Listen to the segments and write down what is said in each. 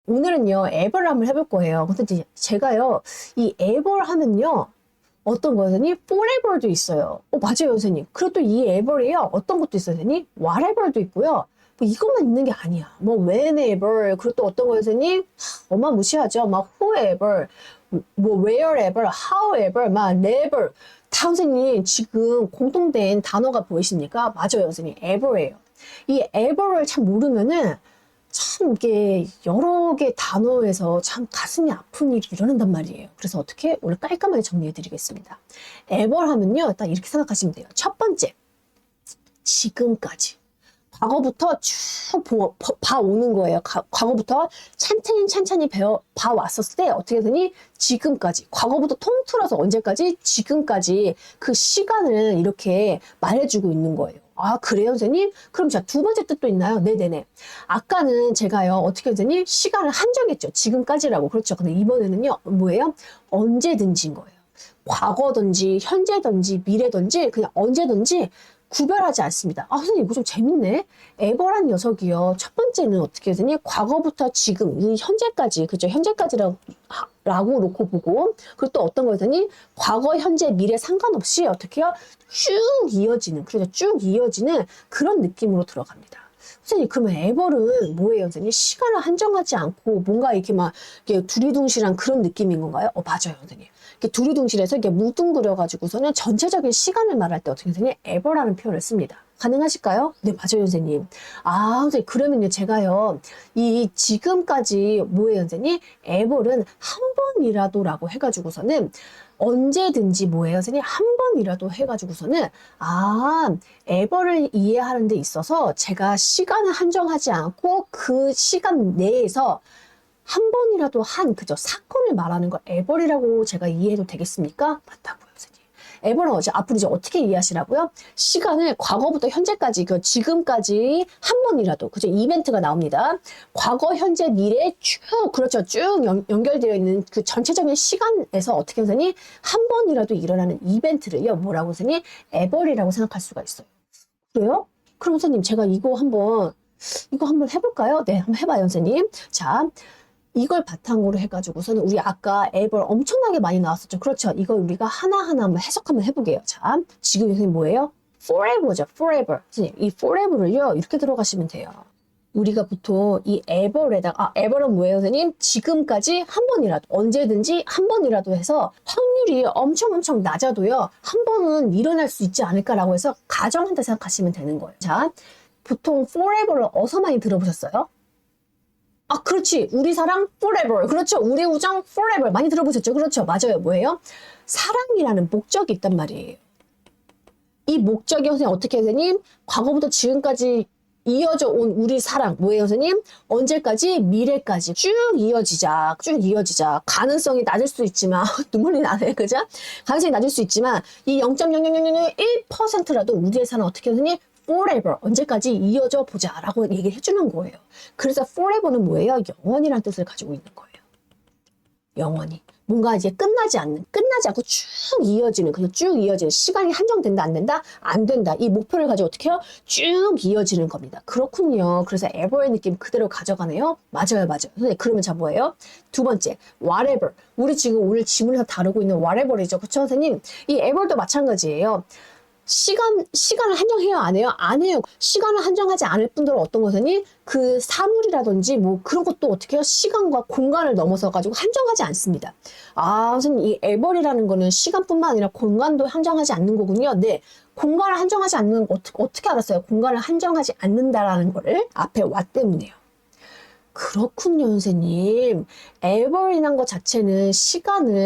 오늘은요, 에버를 한번 해볼 거예요. 근데 이제 제가요, 이 에버 하면요, 어떤 거선생님? forever도 있어요. 맞아요, 선생님. 그리고 또 이 ever이요, 어떤 것도 있어요, 선생님? whatever도 있고요. 뭐 이것만 있는 게 아니야. 뭐 whenever, 그리고 또 어떤 거요, 선생님? 어마무시하죠. 막 whoever, 뭐 wherever, however, 막 never. 다 선생님, 지금 공통된 단어가 보이십니까? 맞아요, 선생님. ever예요. 이 ever를 참 모르면은 참 이게 여러 개 단어에서 참 가슴이 아픈 일이 일어난단 말이에요. 그래서 어떻게 오늘 깔끔하게 정리해 드리겠습니다. ever 하면요, 딱 이렇게 생각하시면 돼요. 첫 번째, 지금까지. 과거부터 쭉 봐오는 거예요. 과거부터 찬찬히 봐왔었을 때 어떻게 되니? 지금까지. 과거부터 통틀어서 언제까지? 지금까지 그 시간을 이렇게 말해주고 있는 거예요. 아, 그래요, 선생님? 그럼 자, 두 번째 뜻도 있나요? 네네네. 아까는 제가요, 어떻게 선생님? 시간을 한정했죠. 지금까지라고. 그렇죠. 근데 이번에는요, 뭐예요? 언제든지인 거예요. 과거든지, 현재든지, 미래든지, 그냥 언제든지 구별하지 않습니다. 아, 선생님, 이거 좀 재밌네. 에버란 녀석이요. 첫 번째는 어떻게 되니? 과거부터 지금, 이 현재까지, 그죠? 현재까지라고 놓고 보고, 그리고 또 어떤 거더니? 과거, 현재, 미래 상관없이 어떻게 해요? 쭉 이어지는, 그렇죠? 쭉 이어지는 그런 느낌으로 들어갑니다. 선생님, 그러면 에버는 뭐예요, 선생님? 시간을 한정하지 않고 뭔가 이렇게 막 이렇게 두리둥실한 그런 느낌인 건가요? 맞아요, 선생님. 이렇게 두리둥실해서 이렇게 뭉뚱그려가지고서는 전체적인 시간을 말할 때 어떻게 선생님? ever라는 표현을 씁니다. 가능하실까요? 네, 맞아요, 선생님. 아, 선생님, 그러면요, 제가요, 이 지금까지 뭐예요, 선생님? ever는 한 번이라도라고 해가지고서는 언제든지 뭐예요, 선생님? 한 번이라도 해가지고서는 ever를 이해하는 데 있어서 제가 시간을 한정하지 않고 그 시간 내에서 한 번이라도 그죠? 사건을 말하는 걸 ever이라고 제가 이해해도 되겠습니까? 맞다고요, 선생님. ever는 앞으로 이제 어떻게 이해하시라고요? 시간을 과거부터 현재까지, 그 지금까지 한 번이라도, 그죠? 이벤트가 나옵니다. 과거, 현재, 미래 쭉, 그렇죠. 쭉 연결되어 있는 그 전체적인 시간에서 어떻게 선생님? 한 번이라도 일어나는 이벤트를요, 뭐라고 선생님? ever이라고 생각할 수가 있어요. 그래요? 그럼 선생님, 제가 이거 한번 해볼까요? 네, 한번 해봐요, 선생님. 자, 이걸 바탕으로 해가지고서는 우리 아까 ever 엄청나게 많이 나왔었죠. 그렇죠. 이걸 우리가 하나하나 한번 해석 한번 해보게요. 자, 지금 선생님 뭐예요? forever죠. forever. 선생님, 이 forever를요, 이렇게 들어가시면 돼요. 우리가 보통 이 ever에다가, ever는 뭐예요, 선생님? 지금까지 한 번이라도, 언제든지 한 번이라도 해서 확률이 엄청 낮아도요, 한 번은 일어날 수 있지 않을까라고 해서 가정한다 생각하시면 되는 거예요. 자, 보통 forever를 어디서 많이 들어보셨어요? 아, 그렇지. 우리 사랑 forever. 그렇죠. 우리 우정 forever. 많이 들어보셨죠? 그렇죠. 맞아요. 뭐예요? 사랑이라는 목적이 있단 말이에요. 이 목적이 선생님 어떻게 해요, 선생님? 과거부터 지금까지 이어져 온 우리 사랑. 뭐예요, 선생님? 언제까지? 미래까지. 쭉 이어지자. 가능성이 낮을 수 있지만, 눈물이 나네. 그죠? 가능성이 낮을 수 있지만, 이 0.00001%라도 우리의 사랑 어떻게 해요, 선생님? forever, 언제까지 이어져 보자 라고 얘기를 해주는 거예요. 그래서 forever는 뭐예요? 영원이라는 뜻을 가지고 있는 거예요. 영원히. 뭔가 이제 끝나지 않고 쭉 이어지는, 그냥 쭉 이어지는, 시간이 한정된다, 안 된다? 안 된다. 이 목표를 가지고 어떻게 해요? 쭉 이어지는 겁니다. 그렇군요. 그래서 ever의 느낌 그대로 가져가네요. 맞아요. 선생님, 그러면 자, 뭐예요? 두 번째, whatever. 우리 지금 오늘 지문에서 다루고 있는 whatever이죠. 그쵸, 선생님? 이 ever도 마찬가지예요. 시간을 한정해요? 안 해요? 안 해요. 시간을 한정하지 않을 뿐더러 어떤 것이니 그 사물이라든지 뭐 그런 것도 어떻게 해요? 시간과 공간을 넘어서 가지고 한정하지 않습니다. 아, 선생님, 이 ever이라는 거는 시간뿐만 아니라 공간도 한정하지 않는 거군요. 네. 공간을 한정하지 않는 거 어떻게 알았어요? 공간을 한정하지 않는다라는 거를 앞에 what 때문에요. 그렇군요, 선생님. ever이란 것 자체는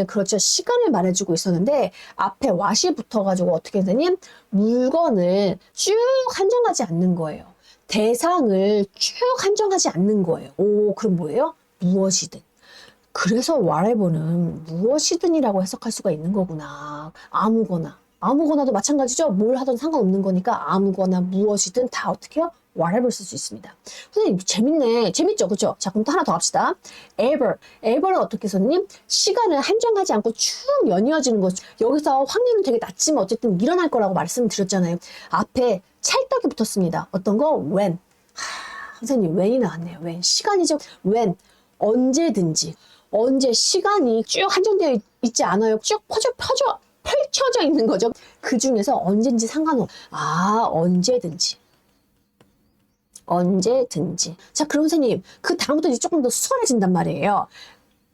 그렇죠. 시간을 말해주고 있었는데, 앞에 what이 붙어가지고 어떻게 선생님? 물건을 쭉 한정하지 않는 거예요. 대상을 쭉 한정하지 않는 거예요. 오, 그럼 뭐예요? 무엇이든. 그래서 whatever는 무엇이든이라고 해석할 수가 있는 거구나. 아무거나도 마찬가지죠. 뭘 하든 상관없는 거니까 아무거나 무엇이든 다 어떻게 해요? whatever 쓸 수 있습니다. 선생님, 재밌네. 재밌죠? 그죠? 자, 그럼 또 하나 더 합시다. ever는 어떻게 선생님? 시간을 한정하지 않고 쭉 연이어지는 거죠. 여기서 확률은 되게 낮지만 어쨌든 일어날 거라고 말씀드렸잖아요. 앞에 찰떡이 붙었습니다. 어떤 거? when. 선생님, when이 나왔네요. when. 시간이죠. when. 언제든지. 언제 시간이 쭉 한정되어 있지 않아요. 쭉 펼쳐져 있는 거죠. 그 중에서 언제든지 상관없. 언제든지. 언제든지. 자, 그럼 선생님, 그 다음부터 이제 조금 더 수월해진단 말이에요.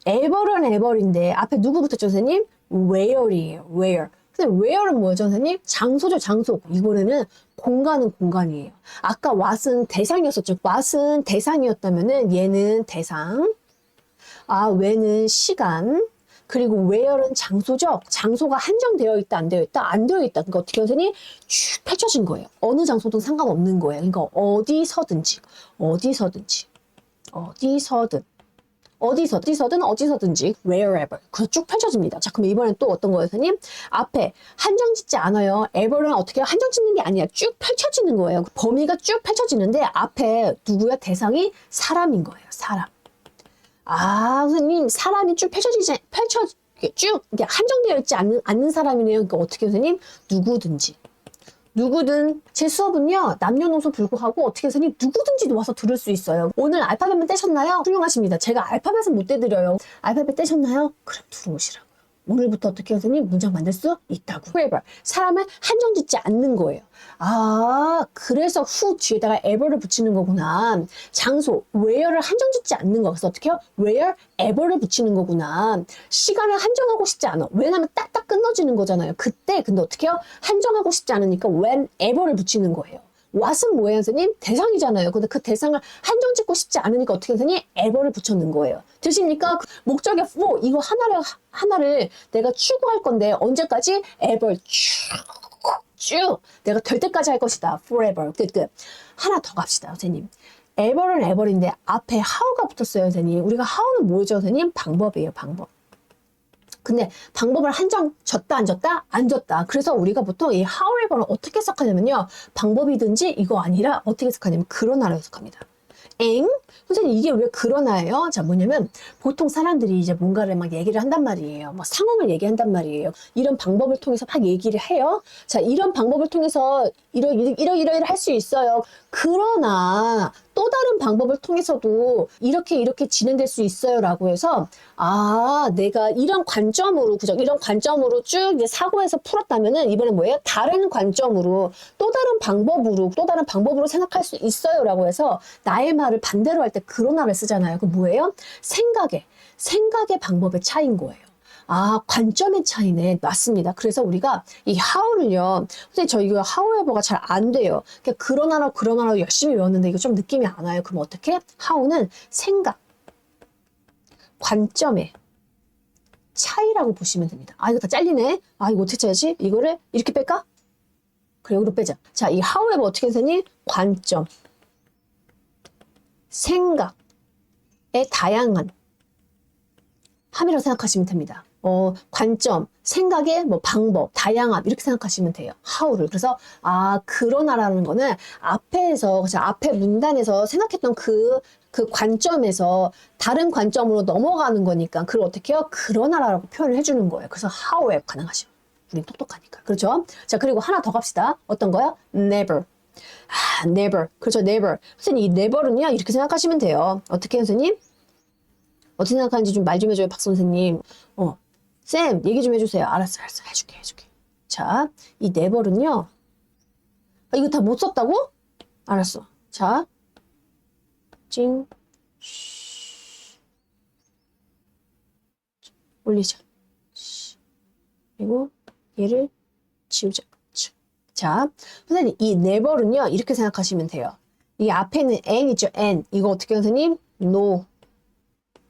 ever는 ever인데 앞에 누구 붙었죠, 선생님? where이에요. where. 근데 where는 뭐죠, 선생님? 장소죠, 장소. 이번에는 공간은 공간이에요. 아까 what은 대상이었었죠. what은 대상이었다면은 얘는 대상. when은 시간. 그리고 where는 장소죠. 장소가 한정되어 있다, 안 되어 있다? 안 되어 있다. 그러니까 어떻게 선생님? 쭉 펼쳐진 거예요. 어느 장소든 상관없는 거예요. 그러니까 어디서든지. 어디서든지 wherever. 그래서 쭉 펼쳐집니다. 자, 그럼 이번엔 또 어떤 거예요, 선생님? 앞에 한정 짓지 않아요. ever는 어떻게 한정 짓는 게 아니야. 쭉 펼쳐지는 거예요. 범위가 쭉 펼쳐지는데 앞에 누구야? 대상이 사람인 거예요. 사람. 선생님, 사람이 쭉 쭉 이게 한정되어 있지 않는 사람이네요. 그러니까 어떻게 선생님? 누구든 제 수업은요 남녀노소 불구하고 어떻게 선생님 누구든지 와서 들을 수 있어요. 오늘 알파벳만 떼셨나요? 훌륭하십니다. 제가 알파벳은 못 떼드려요. 알파벳 떼셨나요? 그럼 들어오시라고요. 오늘부터 어떻게 선생님 문장 만들 수 있다고. forever. 사람을 한정 짓지 않는 거예요. 그래서 who 뒤에다가 ever를 붙이는 거구나. 장소 where를 한정 짓지 않는 거. 그래서 어떻게 해요? wherever를 붙이는 거구나. 시간을 한정하고 싶지 않아. 왜냐면 딱딱 끊어지는 거잖아요. 그때 근데 어떻게 해요? 한정하고 싶지 않으니까 whenever를 붙이는 거예요. what은 뭐예요, 선생님? 대상이잖아요. 근데 그 대상을 한정 짓고 싶지 않으니까 어떻게 선생님? ever를 붙였는 거예요. 되십니까? 목적의 for 이거 하나를 내가 추구할 건데 언제까지? ever 쭉 내가 될 때까지 할 것이다. forever. 끝. 하나 더 갑시다, 선생님. ever는 ever인데 앞에 how가 붙었어요, 선생님. 우리가 how는 뭐죠, 선생님? 방법이에요, 방법. 근데 방법을 한정 졌다 안 졌다? 안 졌다. 그래서 우리가 보통 이 however는 어떻게 해석하냐면요. 방법이든지 이거 아니라 어떻게 해석하냐면 그러나로 해석합니다. 선생님 이게 왜 그러나예요? 자, 뭐냐면 보통 사람들이 이제 뭔가를 막 얘기를 한단 말이에요. 뭐 상황을 얘기한단 말이에요. 이런 방법을 통해서 막 얘기를 해요. 자, 이런 방법을 통해서 이러 할 수 있어요. 그러나 또 다른 방법을 통해서도 이렇게 진행될 수 있어요. 라고 해서 내가 이런 관점으로 그죠? 이런 관점으로 쭉 이제 사고해서 풀었다면은 이번엔 뭐예요? 다른 관점으로 또 다른 방법으로 생각할 수 있어요. 라고 해서 나의 말을 반대로 할 때 그러나를 쓰잖아요. 그 뭐예요? 생각의 방법의 차이인 거예요. 관점의 차이네. 맞습니다. 그래서 우리가 이 how를요. 선생님 저 이거 however가 잘 안 돼요. 그러나로 열심히 외웠는데 이거 좀 느낌이 안 와요. 그럼 어떻게? how는 생각, 관점의 차이라고 보시면 됩니다. 이거 다 잘리네. 이거 어떻게 짜야지? 이거를 이렇게 뺄까? 그래, 여기로 빼자. 자, 이 however 어떻게 선생님? 관점, 생각의 다양한 함이라고 생각하시면 됩니다. 관점, 생각의 방법, 다양함 이렇게 생각하시면 돼요. how를. 그래서 그러나라는 거는 앞에 문단에서 생각했던 그 관점에서 다른 관점으로 넘어가는 거니까 그걸 어떻게 해요? 그러나라라고 표현을 해주는 거예요. 그래서 however 가능하죠. 우린 똑똑하니까. 그렇죠? 자, 그리고 하나 더 갑시다. 어떤 거요? never. never. 그렇죠, never. 선생님, 이 never는요, 이렇게 생각하시면 돼요. 어떻게 해요, 선생님? 어떻게 생각하는지 좀 말 좀 해줘요, 박 선생님. 쌤, 얘기 좀 해주세요. 알았어. 해줄게. 자, 이 never는요, 이거 다 못 썼다고? 알았어. 자, 올리자. 그리고 얘를 지우자. 자, 선생님, 이 never는요, 이렇게 생각하시면 돼요. 이 앞에 있는 n 있죠, n. 이거 어떻게 해요, 선생님? no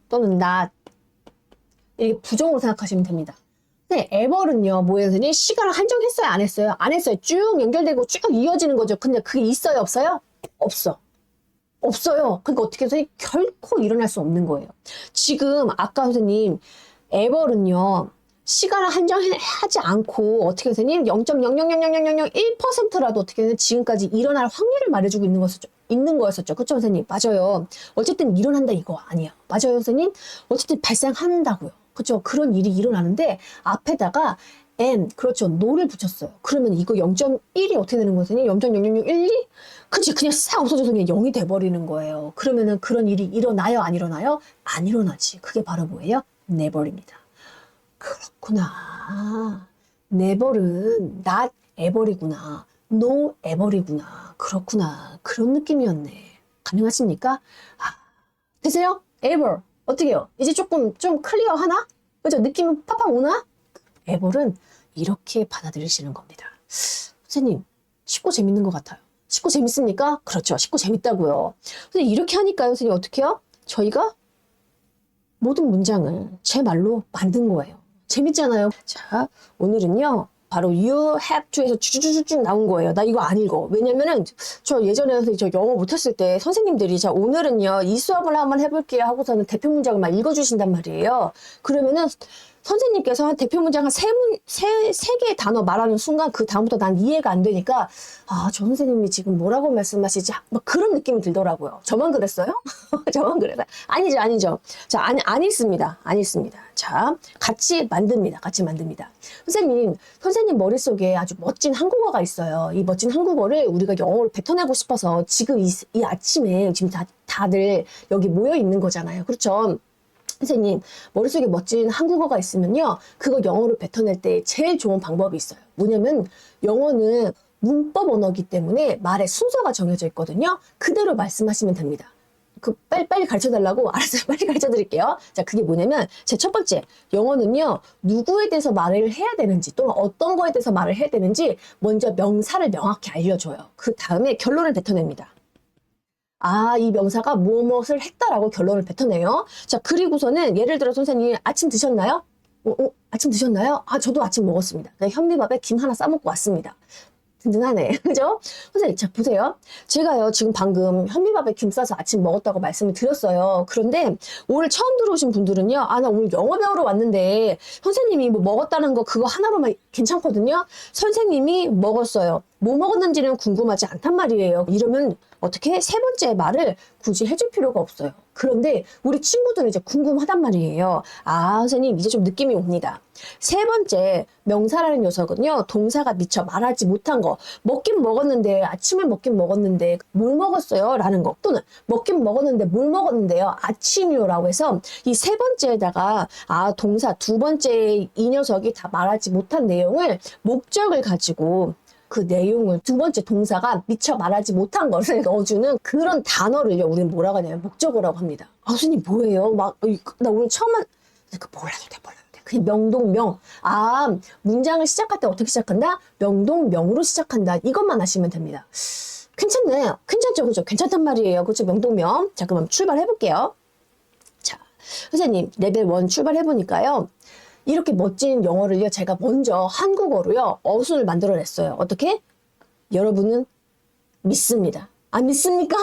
또는 not. 이렇게 부정으로 생각하시면 됩니다. 근데 ever는요, 뭐예요, 선생님? 시간을 한정했어요, 안 했어요? 안 했어요. 쭉 연결되고 쭉 이어지는 거죠. 근데 그게 있어요, 없어요? 없어요. 그러니까 어떻게 해서 결코 일어날 수 없는 거예요. 지금 아까 선생님, ever는요, 시간을 한정하지 않고 어떻게 선생님 0.0000001%라도 어떻게 해서 지금까지 일어날 확률을 말해주고 있는 거였었죠. 그렇죠, 선생님? 맞아요. 어쨌든 일어난다 이거 아니야. 맞아요, 선생님? 어쨌든 발생한다고요. 그렇죠? 그런 일이 일어나는데 앞에다가 N, 그렇죠. no를 붙였어요. 그러면 이거 0.1이 어떻게 되는 거거든요? 0.00012? 그치, 그냥 싹 없어져서 그냥 0이 돼버리는 거예요. 그러면은 그런 일이 일어나요? 안 일어나요? 안 일어나지. 그게 바로 뭐예요? never입니다. 그렇구나. never은 not ever이구나. no ever이구나. 그렇구나. 그런 느낌이었네. 가능하십니까? 아, 되세요? ever. 어떻게 해요? 이제 조금 좀 클리어 하나? 그죠? 느낌 팍팍 오나? 에볼은 이렇게 받아들이시는 겁니다. 선생님, 쉽고 재밌는 것 같아요. 쉽고 재밌습니까? 그렇죠. 쉽고 재밌다고요. 선생님, 이렇게 하니까요. 선생님, 어떻게 해요? 저희가 모든 문장을 제 말로 만든 거예요. 재밌잖아요. 자, 오늘은요. 바로 you have to에서 쭉쭉쭉 나온 거예요. 나 이거 안 읽어. 왜냐면은 저 예전에 저 영어 못했을 때 선생님들이 자 오늘은요 이 수업을 한번 해볼게요 하고서는 대표 문장을 막 읽어주신단 말이에요. 그러면은 선생님께서 한 대표 문장 한 세 개의 단어 말하는 순간 그 다음부터 난 이해가 안 되니까 아, 저 선생님이 지금 뭐라고 말씀하시지? 막 그런 느낌이 들더라고요. 저만 그랬어요? 저만 그랬어요? 아니죠, 아니죠. 자, 안 읽습니다. 안 읽습니다. 자, 같이 만듭니다. 같이 만듭니다. 선생님 머릿속에 아주 멋진 한국어가 있어요. 이 멋진 한국어를 우리가 영어로 뱉어내고 싶어서 지금 이 아침에 지금 다들 여기 모여 있는 거잖아요. 그렇죠? 선생님 머릿속에 멋진 한국어가 있으면요 그거 영어로 뱉어낼 때 제일 좋은 방법이 있어요. 뭐냐면 영어는 문법 언어이기 때문에 말의 순서가 정해져 있거든요. 그대로 말씀하시면 됩니다. 빨리 가르쳐 달라고? 알았어요. 빨리 가르쳐 드릴게요. 자, 그게 뭐냐면 제 첫 번째 영어는요 누구에 대해서 말을 해야 되는지 또는 어떤 거에 대해서 말을 해야 되는지 먼저 명사를 명확히 알려줘요. 그 다음에 결론을 뱉어냅니다. 아, 이 명사가 무엇을 했다라고 결론을 뱉어내요. 자, 그리고서는 예를 들어 선생님 아침 드셨나요? 아침 드셨나요? 아, 저도 아침 먹었습니다. 현미밥에 김 하나 싸먹고 왔습니다. 든든하네. 그죠? 선생님, 자, 보세요. 제가요, 지금 방금 현미밥에 김 싸서 아침 먹었다고 말씀을 드렸어요. 그런데 오늘 처음 들어오신 분들은요, 아, 나 오늘 영어 배우러 왔는데 선생님이 뭐 먹었다는 거 그거 하나로만 괜찮거든요? 선생님이 먹었어요. 뭐 먹었는지는 궁금하지 않단 말이에요. 이러면 어떻게 세 번째 말을 굳이 해줄 필요가 없어요. 그런데 우리 친구들은 이제 궁금하단 말이에요. 아, 선생님 이제 좀 느낌이 옵니다. 세 번째 명사라는 녀석은요. 동사가 미처 말하지 못한 거. 먹긴 먹었는데 아침을 먹긴 먹었는데 뭘 먹었어요? 라는 거. 또는 먹긴 먹었는데 뭘 먹었는데요? 아침이요 라고 해서 이 세 번째에다가 아 동사 두 번째 이 녀석이 다 말하지 못한 내용을 목적을 가지고 그 내용을 두 번째 동사가 미처 말하지 못한 것을 넣어주는 그런 단어를요 우리는 뭐라고 하냐면 목적어라고 합니다. 아 선생님 뭐예요? 막 나 오늘 처음 몰라도 돼. 그냥 명동명. 아 문장을 시작할 때 어떻게 시작한다? 명동명으로 시작한다. 이것만 아시면 됩니다. 괜찮네. 괜찮죠? 그죠? 괜찮단 말이에요. 그죠? 명동명. 자 그럼 출발해 볼게요. 자 선생님 레벨 1 출발해 보니까요. 이렇게 멋진 영어를요, 제가 먼저 한국어로요, 어순을 만들어냈어요. 어떻게? 여러분은 믿습니다. 안 믿습니까?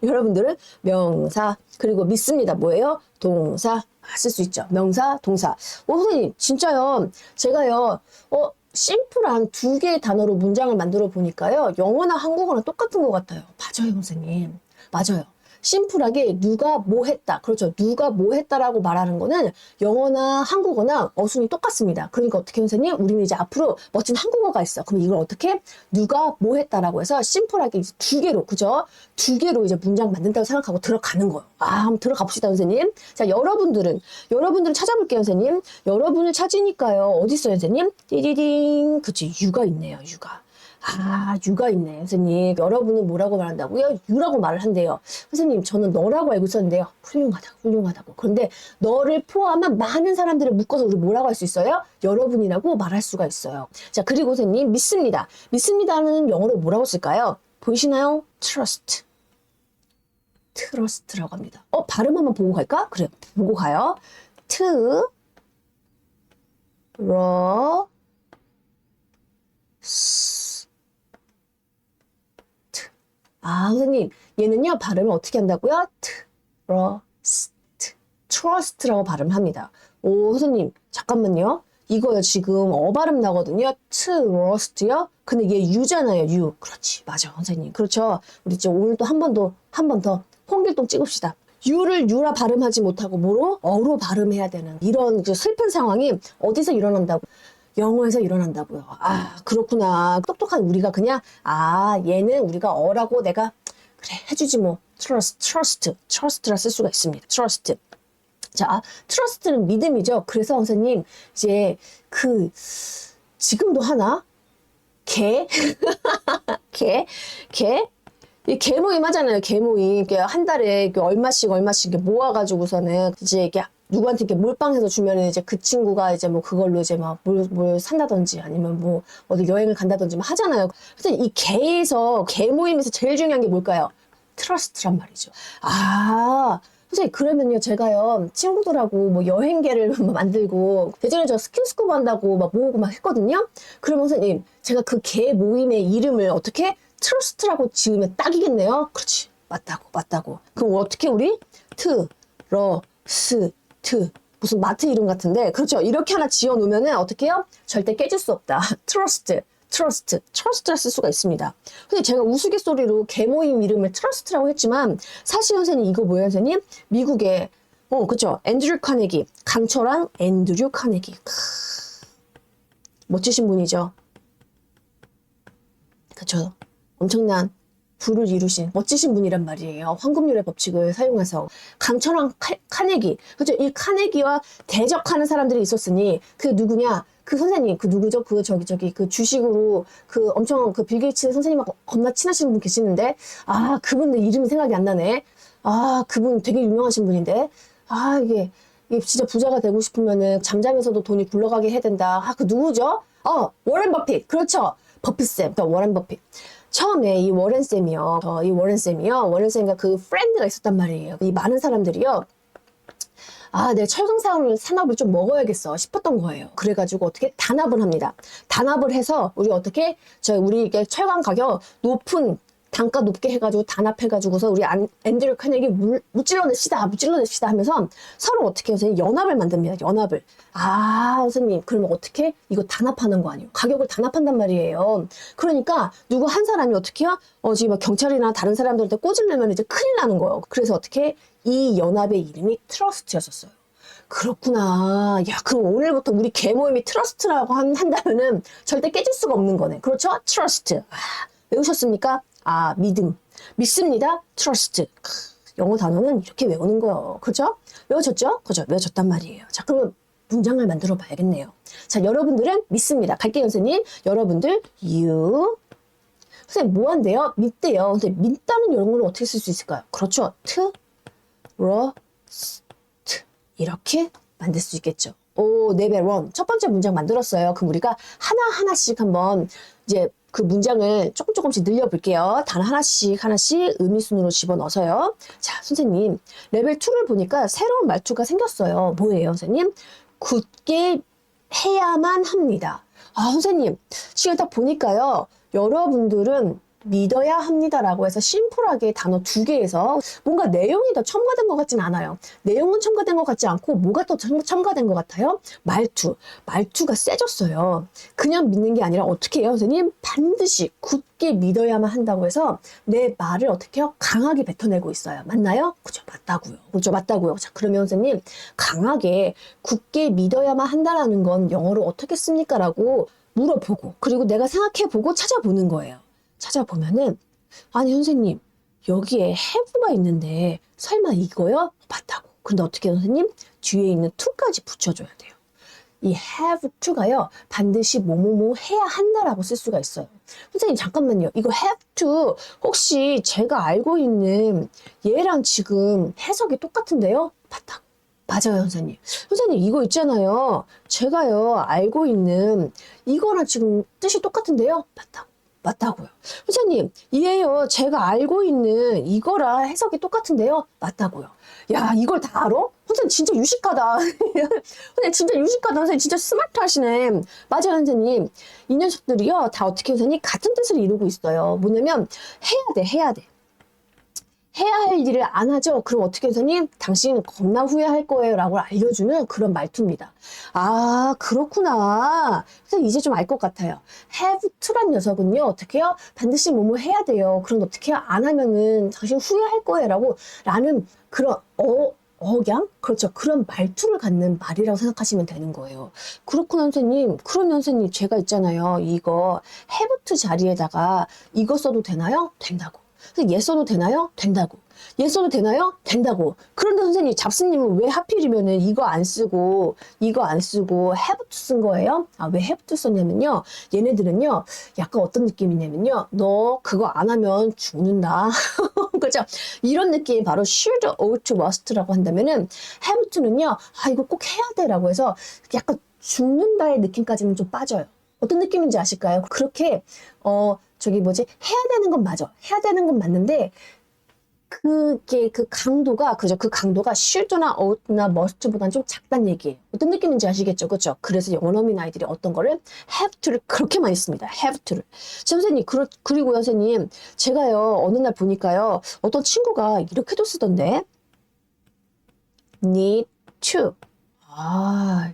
여러분들은 명사, 그리고 믿습니다. 뭐예요? 동사. 쓸 수 있죠. 명사, 동사. 선생님, 진짜요. 제가요, 심플한 두 개의 단어로 문장을 만들어 보니까요, 영어나 한국어랑 똑같은 것 같아요. 맞아요, 선생님. 맞아요. 심플하게 누가 뭐 했다. 그렇죠. 누가 뭐 했다라고 말하는 거는 영어나 한국어나 어순이 똑같습니다. 그러니까 어떻게 선생님? 우리는 이제 앞으로 멋진 한국어가 있어. 그럼 이걸 어떻게? 누가 뭐 했다라고 해서 심플하게 이제 두 개로, 그죠? 두 개로 이제 문장 만든다고 생각하고 들어가는 거예요. 아, 한번 들어가 봅시다, 선생님. 자, 여러분들은 찾아볼게요, 선생님. 여러분을 찾으니까요. 어디 있어요, 선생님? 띠디딩. 그치, 유가 있네요, 유가. 아, 유가 있네, 선생님. 여러분은 뭐라고 말한다고요? 유라고 말을 한대요. 선생님, 저는 너라고 알고 있었는데요. 훌륭하다고. 그런데 너를 포함한 많은 사람들을 묶어서 우리 뭐라고 할 수 있어요? 여러분이라고 말할 수가 있어요. 자, 그리고 선생님, 믿습니다. 믿습니다는 영어로 뭐라고 쓸까요? 보이시나요? trust. trust라고 합니다. 발음 한번 보고 갈까? 그래, 보고 가요. 아, 선생님, 얘는요, 발음을 어떻게 한다고요? trust라고 발음합니다. 오, 선생님, 잠깐만요. 이거요, 지금 발음 나거든요. trust요? 근데 얘 유잖아요, 유. 그렇지, 맞아, 선생님. 그렇죠. 우리 이제 오늘 또 한 번 더 홍길동 찍읍시다. 유를 유라 발음하지 못하고 뭐로? 어로 발음해야 되는 이런 슬픈 상황이 어디서 일어난다고? 영어에서 일어난다고요. 아, 그렇구나. 똑똑한 우리가 그냥, 아, 얘는 우리가 어라고 내가, 그래, 해주지 뭐. trust라 쓸 수가 있습니다. trust. 자, trust는 믿음이죠. 그래서 선생님, 이제 지금도 하나? 개? 이 개모임 하잖아요. 개모임. 한 달에 얼마씩 모아가지고서는 이제 이게 누구한테 이렇게 몰빵해서 주면은 이제 그 친구가 이제 뭐 그걸로 이제 막 뭘 산다든지 아니면 뭐 어디 여행을 간다든지 뭐 하잖아요. 그래서 이 개모임에서 제일 중요한 게 뭘까요? 트러스트란 말이죠. 아, 선생님, 그러면요, 제가요, 친구들하고 뭐 여행계를 만들고, 예전에 저 스킨스쿠버 한다고 막 모으고 막 했거든요? 그러면 선생님, 제가 그 개 모임의 이름을 어떻게? 트러스트라고 지으면 딱이겠네요? 그렇지. 맞다고. 그럼 어떻게 우리? 무슨 마트 이름 같은데, 그렇죠. 이렇게 하나 지어 놓으면은 어떻게 해요? 절대 깨질 수 없다. 트러스트라 쓸 수가 있습니다. 근데 제가 우스갯소리로 개모임 이름을 트러스트라고 했지만 사실 선생님 이거 뭐예요, 선생님? 미국의 그쵸? 앤드류 카네기, 강철한 앤드류 카네기. 멋지신 분이죠. 그쵸? 엄청난 부를 이루신 멋지신 분이란 말이에요. 황금률의 법칙을 사용해서. 강철한 카네기. 그죠? 이 카네기와 대적하는 사람들이 있었으니 그 누구냐? 그 선생님, 그 누구죠? 그 주식으로 엄청 빌 게이츠 선생님하고 겁나 친하신 분 계시는데, 아, 그분들 이름이 생각이 안 나네. 아, 그분 되게 유명하신 분인데, 아, 이게 진짜 부자가 되고 싶으면은 잠자면서도 돈이 굴러가게 해야 된다. 아, 그 누구죠? 워렌 버핏. 그렇죠. 버핏쌤, 워렌 버핏. 처음에 이 워렌쌤이요. 워렌쌤과 그 프렌드가 있었단 말이에요. 이 많은 사람들이요. 아, 내 철강 산업을 좀 먹어야겠어 싶었던 거예요. 그래가지고 어떻게 단합을 합니다. 단합을 해서 우리 어떻게 우리 이게 철강 가격 높은 단가 높게 해가지고 단합해가지고서 우리 앤드류 카네기 무찔러냅시다 하면서 서로 어떻게 해서 연합을 만듭니다. 연합을. 아, 선생님, 그러면 어떻게? 이거 단합하는 거 아니에요? 가격을 단합한단 말이에요. 그러니까 누구 한 사람이 어떻게 해요? 지금 막 경찰이나 다른 사람들한테 꼬질려면 이제 큰일 나는 거예요. 그래서 어떻게? 이 연합의 이름이 트러스트였었어요. 그렇구나. 야, 그럼 오늘부터 우리 개모임이 트러스트라고 한다면은 절대 깨질 수가 없는 거네. 그렇죠? 트러스트. 외우셨습니까? 아, 믿습니다. 트러스트. 영어 단어는 이렇게 외우는 거예요. 그죠? 외워졌죠? 그죠? 외워졌단 말이에요. 자, 그러면 문장을 만들어 봐야겠네요. 자, 여러분들은 믿습니다. 갈게요, 선생님. 여러분들, 선생님, 뭐 한대요? 믿대요. 근데 믿다는 영어를 어떻게 쓸 수 있을까요? 그렇죠. 트러스트. 이렇게 만들 수 있겠죠. 레벨 1. 첫 번째 문장 만들었어요. 그럼 우리가 하나씩 한번 이제 그 문장을 조금씩 늘려볼게요. 단 하나씩 의미순으로 집어넣어서요. 자, 선생님, 레벨 2를 보니까 새로운 말투가 생겼어요. 뭐예요, 선생님? 굳게 해야만 합니다. 아, 선생님, 지금 딱 보니까요. 여러분들은 믿어야 합니다라고 해서 심플하게 단어 2개에서 뭔가 내용이 더 첨가된 것 같진 않아요. 내용은 첨가된 것 같지 않고 뭐가 더 첨가된 것 같아요? 말투가 세졌어요. 그냥 믿는 게 아니라 어떻게 해요, 선생님? 반드시 굳게 믿어야만 한다고 해서 내 말을 어떻게 해요? 강하게 뱉어내고 있어요. 맞나요? 그죠, 맞다고요. 자, 그러면 선생님, 강하게 굳게 믿어야만 한다라는 건 영어로 어떻게 씁니까? 라고 물어보고, 그리고 내가 생각해보고 찾아보는 거예요. 찾아보면은, 아니 선생님, 여기에 have가 있는데 설마 이거요? 맞다고. 근데 어떻게 해요, 선생님? 뒤에 있는 to까지 붙여줘야 돼요. 이 have to가요, 반드시 뭐뭐뭐 해야 한다라고 쓸 수가 있어요. 선생님, 잠깐만요. 이거 have to 혹시 제가 알고 있는 얘랑 지금 해석이 똑같은데요? 맞다고. 맞아요, 선생님. 선생님, 이거 있잖아요. 제가요, 알고 있는 이거랑 지금 뜻이 똑같은데요? 맞다고요. 선생님, 이에요. 제가 알고 있는 이거랑 해석이 똑같은데요? 맞다고요. 야, 이걸 다 알아? 선생님, 진짜 유식하다. 선생님, 진짜 유식하다. 선생님, 진짜 스마트 하시네. 맞아요, 선생님. 이 녀석들이요, 다 어떻게 선생님? 같은 뜻을 이루고 있어요. 뭐냐면, 해야 돼. 해야 할 일을 안 하죠? 그럼 어떻게 선생님? 당신 겁나 후회할 거예요 라고 알려주는 그런 말투입니다. 아, 그렇구나. 선생님, 이제 좀 알 것 같아요. have to란 녀석은요, 어떻게 해요? 반드시 뭐뭐 해야 돼요. 그럼 어떻게 해요? 안 하면은 당신 후회할 거예요 라는 그런 억양? 그렇죠. 그런 말투를 갖는 말이라고 생각하시면 되는 거예요. 그렇구나, 선생님. 그러면 선생님, 제가 있잖아요. 이거 have to 자리에다가 이거 써도 되나요? 된다고. 근데 얘 써도 되나요? 된다고. 얘 써도 되나요? 된다고. 그런데 선생님, 잡스님은 왜 하필이면은 이거 안 쓰고 have to 쓴 거예요? 아, 왜 have to 썼냐면요. 얘네들은요, 약간 어떤 느낌이냐면요. 너 그거 안 하면 죽는다. 그죠? 이런 느낌이 바로 should, ought, to, must라고 한다면은 have to는요, 아, 이거 꼭 해야 돼라고 해서 약간 죽는다의 느낌까지는 좀 빠져요. 어떤 느낌인지 아실까요? 그렇게, 해야 되는 건 맞아. 해야 되는 건 맞는데, 그게 그 강도가 그죠? 그 강도가 should나 ought나 must보다는 좀 작단 얘기예요. 어떤 느낌인지 아시겠죠? 그렇죠? 그래서 원어민 아이들이 어떤 거를 have to를 그렇게 많이 씁니다. have to를. 선생님 그리고 선생님 제가요 어느 날 보니까요 어떤 친구가 이렇게도 쓰던데 need to. 아,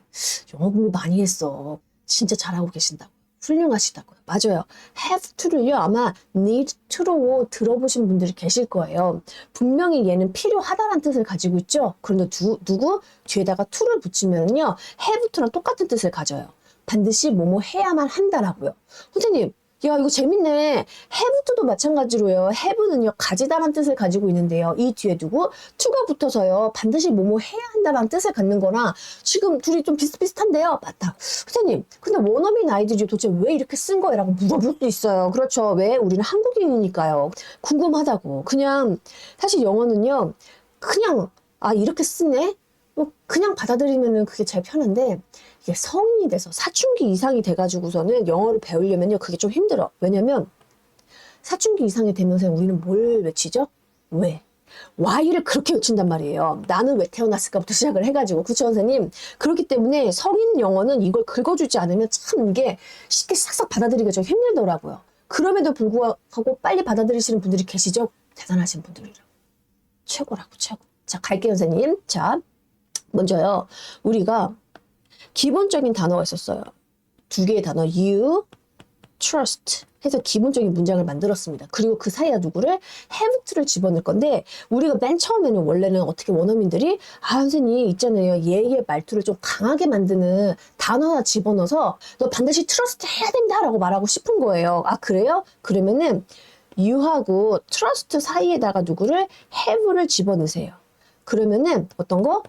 영어 공부 많이 했어. 진짜 잘하고 계신다고. 훌륭하시다고요. 맞아요. have to를요, 아마 need to로 들어보신 분들이 계실 거예요. 분명히 얘는 필요하다는 뜻을 가지고 있죠. 그런데 누구? 뒤에다가 to를 붙이면요, have to랑 똑같은 뜻을 가져요. 반드시 뭐뭐 해야만 한다라고요. 선생님, 야, 이거 재밌네. have to도 마찬가지로요. have는요, 가지다라는 뜻을 가지고 있는데요. 이 뒤에 두고 to가 붙어서요, 반드시 뭐뭐 해야 한다라는 뜻을 갖는 거나 지금 둘이 좀 비슷비슷한데요. 맞다. 선생님, 근데 원어민 아이들이 도대체 왜 이렇게 쓴 거예요? 라고 물어볼 수도 있어요. 그렇죠. 왜? 우리는 한국인이니까요. 궁금하다고. 그냥, 사실 영어는요, 그냥, 아, 이렇게 쓰네? 그냥 받아들이면은 그게 제일 편한데, 이게 성인이 돼서 사춘기 이상이 돼가지고서는 영어를 배우려면요, 그게 좀 힘들어. 왜냐면, 사춘기 이상이 되면서 우리는 뭘 외치죠? 왜? why를 그렇게 외친단 말이에요. 나는 왜 태어났을까부터 시작을 해가지고. 그쵸, 선생님? 그렇기 때문에 성인 영어는 이걸 긁어주지 않으면 참 이게 쉽게 싹싹 받아들이기가 좀 힘들더라고요. 그럼에도 불구하고 빨리 받아들이시는 분들이 계시죠? 대단하신 분들이라고. 최고라고, 최고. 자, 갈게요, 선생님. 자, 먼저요. 우리가 기본적인 단어가 있었어요. 두 개의 단어, you, trust 해서 기본적인 문장을 만들었습니다. 그리고 그 사이에 누구를 have to를 집어넣을 건데 우리가 맨 처음에는 원래는 어떻게 원어민들이 아 선생님 있잖아요. 얘의 말투를 좀 강하게 만드는 단어 하나 집어넣어서 너 반드시 trust 해야 된다라고 말하고 싶은 거예요. 아 그래요? 그러면은 you하고 trust 사이에다가 누구를 have를 집어넣으세요. 그러면은 어떤 거?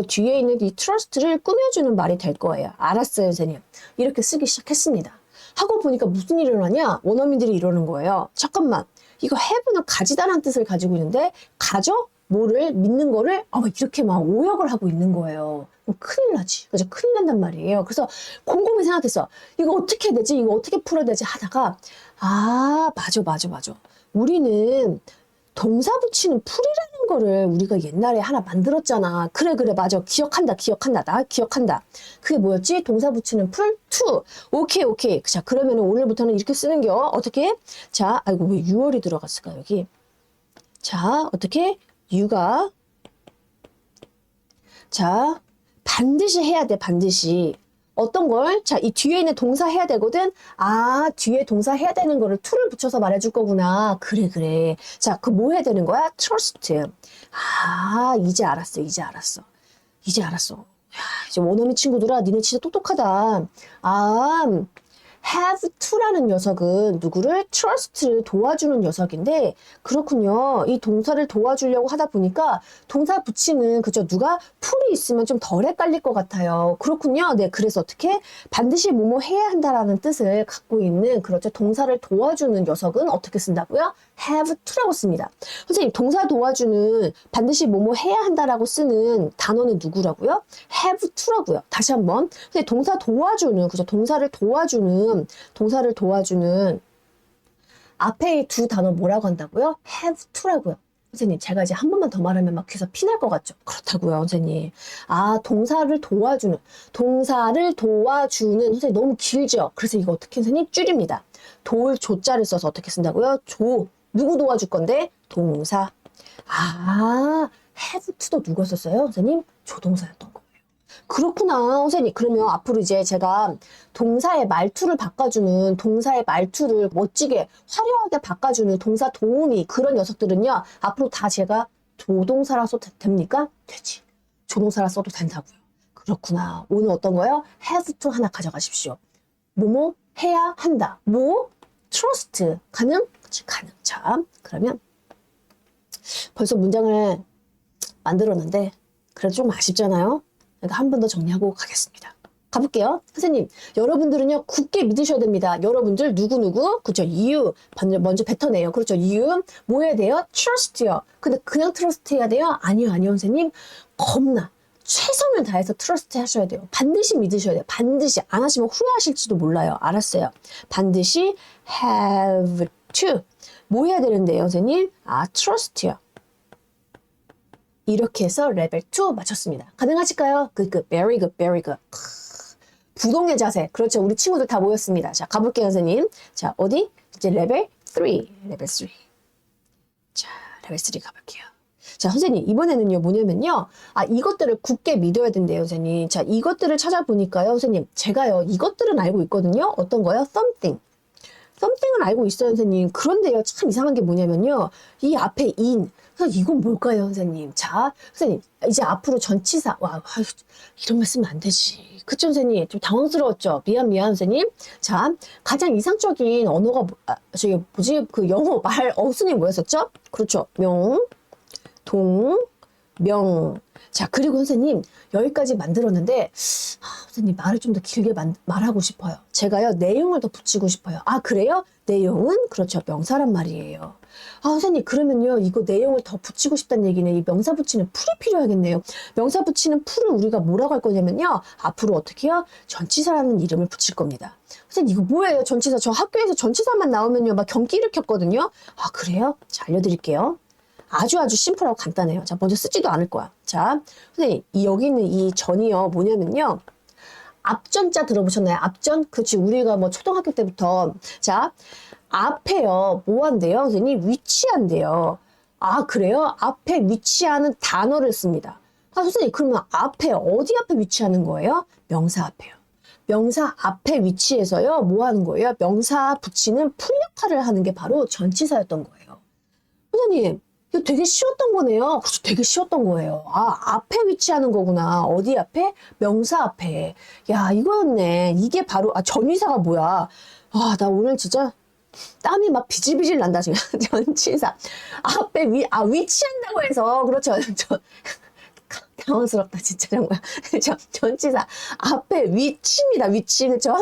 뒤에 있는 이 trust를 꾸며주는 말이 될 거예요. 알았어요, 선생님. 이렇게 쓰기 시작했습니다. 하고 보니까 무슨 일이 일어나냐? 원어민들이 이러는 거예요. 잠깐만, 이거 have는 가지다라는 뜻을 가지고 있는데 가져? 뭐를? 믿는 거를? 막 이렇게 막 오역을 하고 있는 거예요. 큰일 나지. 그죠? 큰일 난단 말이에요. 그래서 곰곰이 생각했어. 이거 어떻게 해야 되지? 이거 어떻게 풀어야 되지? 하다가 아, 맞아. 우리는 동사 붙이는 풀이라는 거를 우리가 옛날에 하나 만들었잖아. 그래, 맞아. 기억한다. 나 기억한다. 그게 뭐였지? 동사 붙이는 풀? to. 오케이. 자, 그러면 오늘부터는 이렇게 쓰는겨. 어떻게? 자, 아이고, 왜 6월이 들어갔을까, 여기? 자, 어떻게? you가. 자, 반드시 해야 돼, 반드시. 어떤 걸? 자, 이 뒤에 있는 동사 해야 되거든? 아, 뒤에 동사 해야 되는 거를 to를 붙여서 말해줄 거구나. 그래. 자, 그 뭐 해야 되는 거야? trust. 아, 이제 알았어. 야, 이제 원어민 친구들아, 니네 진짜 똑똑하다. 아, have to라는 녀석은 누구를? trust를 도와주는 녀석인데 그렇군요. 이 동사를 도와주려고 하다 보니까 동사 붙이는 그죠? 누가 풀이 있으면 좀 덜 헷갈릴 것 같아요. 그렇군요. 네, 그래서 어떻게? 반드시 뭐뭐 해야 한다라는 뜻을 갖고 있는 그렇죠. 동사를 도와주는 녀석은 어떻게 쓴다고요? have to라고 씁니다. 선생님, 동사 도와주는 반드시 뭐뭐 해야 한다라고 쓰는 단어는 누구라고요? have to라고요. 다시 한번. 근데 동사 도와주는 그죠? 동사를 도와주는 앞에 두 단어 뭐라고 한다고요? have to라고요. 선생님, 제가 이제 한 번만 더 말하면 막 귀에서 피 날 것 같죠? 그렇다고요, 선생님. 아, 동사를 도와주는, 선생님 너무 길죠? 그래서 이거 어떻게 선생님? 줄입니다. 도울 조자를 써서 어떻게 쓴다고요? 누구 도와줄 건데? 동사. 아, have to도 누가 썼어요, 선생님? 조동사였던 거. 그렇구나, 선생님. 그러면 앞으로 이제 제가 동사의 말투를 멋지게, 화려하게 바꿔주는 동사 도우미, 그런 녀석들은요, 앞으로 다 제가 조동사라 써도 됩니까? 되지. 조동사라 써도 된다고요. 그렇구나. 오늘 어떤 거요? have to 하나 가져가십시오. 뭐뭐 해야 한다. 뭐? trust. 가능? 그치, 가능. 자, 그러면 벌써 문장을 만들었는데 그래도 좀 아쉽잖아요. 그러니까 한 번 더 정리하고 가겠습니다. 가볼게요. 선생님, 여러분들은요, 굳게 믿으셔야 됩니다. 여러분들, 누구누구? 그죠? you. 먼저 뱉어내요. 그렇죠? you. 뭐 해야 돼요? trust요. 근데 그냥 trust 해야 돼요? 아니요, 선생님. 겁나. 최선을 다해서 트러스트 하셔야 돼요. 반드시 믿으셔야 돼요. 반드시. 안 하시면 후회하실지도 몰라요. 알았어요. 반드시 have to. 뭐 해야 되는데요, 선생님? trust요. 이렇게 해서 레벨 2 맞췄습니다. 가능하실까요? very good, very good. 부동의 자세. 그렇죠. 우리 친구들 다 모였습니다. 자, 가볼게요, 선생님. 자, 어디? 이제 레벨 3. 레벨 3. 자, 레벨 3 가볼게요. 자, 선생님, 이번에는요, 뭐냐면요. 이것들을 굳게 믿어야 된대요, 선생님. 자, 이것들을 찾아보니까요, 선생님. 제가요, 이것들은 알고 있거든요. 어떤 거요? something. something을 알고 있어요, 선생님. 그런데요, 참 이상한 게 뭐냐면요. 이 앞에 in. 이건 뭘까요, 선생님? 자, 선생님, 이제 앞으로 전치사. 이런 말 쓰면 안 되지. 그쵸, 선생님? 좀 당황스러웠죠? 미안, 선생님. 자, 가장 이상적인 언어가, 그 영어 말 어순이 뭐였었죠? 그렇죠. 명, 동, 명. 자, 그리고 선생님, 여기까지 만들었는데, 선생님, 말을 좀 더 길게 말하고 싶어요. 제가요, 내용을 더 붙이고 싶어요. 그래요? 내용은? 그렇죠. 명사란 말이에요. 선생님, 그러면요, 이거 내용을 더 붙이고 싶다는 얘기는 이 명사 붙이는 풀이 필요하겠네요. 명사 붙이는 풀을 우리가 뭐라고 할 거냐면요, 앞으로 어떻게 해요? 전치사라는 이름을 붙일 겁니다. 선생님, 이거 뭐예요? 전치사. 저 학교에서 전치사만 나오면요, 막 경기 일으켰거든요. 그래요? 자, 알려드릴게요. 아주 심플하고 간단해요. 자, 먼저 쓰지도 않을 거야. 자, 선생님, 여기 있는 이 전이요, 뭐냐면요. 앞전자 들어보셨나요? 앞전? 그렇지. 우리가 뭐 초등학교 때부터. 자, 앞에요. 뭐 한대요? 선생님, 위치한대요. 그래요? 앞에 위치하는 단어를 씁니다. 선생님, 그러면 앞에, 어디 앞에 위치하는 거예요? 명사 앞에요. 명사 앞에 위치해서요, 뭐 하는 거예요? 명사 붙이는 풀 역할을 하는 게 바로 전치사였던 거예요. 선생님, 이거 되게 쉬웠던 거네요. 그렇죠. 되게 쉬웠던 거예요. 앞에 위치하는 거구나. 어디 앞에? 명사 앞에. 야, 이거였네. 이게 바로, 전위사가 뭐야. 나 오늘 진짜 땀이 막 비질비질 난다, 지금. 전치사. 앞에 위치한다고 해서. 그렇죠. 당황스럽다, 진짜 정말. 전치사. 앞에 위치입니다. 위치. 그렇죠?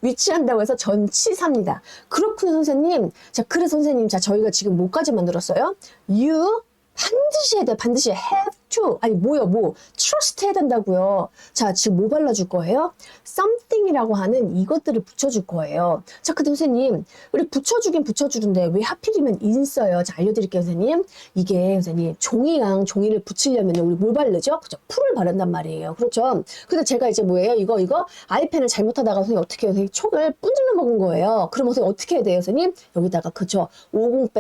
위치한다고 해서 전치사입니다. 그렇군요, 선생님. 자, 그래서 선생님, 자, 저희가 지금 뭐까지 만들었어요? You 반드시 해야 돼. 반드시 have to. 뭐 trust 해야 된다고요. 자, 지금 뭐 발라줄 거예요? something이라고 하는 이것들을 붙여줄 거예요. 자, 근데 선생님, 우리 붙여주긴 붙여주는데 왜 하필이면 in 써요? 자, 알려드릴게요, 선생님. 이게 선생님, 종이랑 종이를 붙이려면 우리 뭘 바르죠? 그죠? 풀을 바른단 말이에요. 그렇죠? 근데 제가 이제 뭐예요? 이거 아이펜을 잘못하다가 선생님 어떻게 해요? 선생님 촉을 분질러 먹은 거예요. 그러면 선생님 어떻게 해야 돼요, 선생님? 여기다가 그죠? 50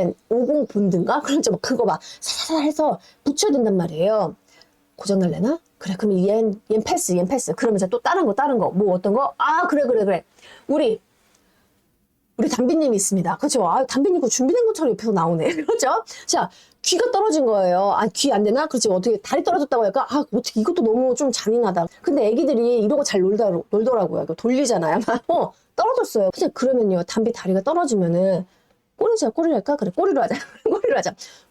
본드인가? 그렇죠? 그거 막 사사사 해서 붙여야 된단 말이에요. 고장날래나? 그래, 그러면 얜 패스. 그러면 이제 또 다른 거. 뭐 어떤 거? 그래. 우리 담비님이 있습니다. 그렇죠? 담비님 거 준비된 것처럼 옆에서 나오네. 그렇죠? 자, 귀가 떨어진 거예요. 귀 안 되나? 그렇지. 어떻게 다리 떨어졌다고 할까? 어떻게 이것도 너무 좀 잔인하다. 근데 애기들이 이러고 잘 놀더라고요. 돌리잖아요. 떨어졌어요. 근데 그러면요, 담비 다리가 떨어지면은 꼬리를 할까? 그래, 꼬리로 하자.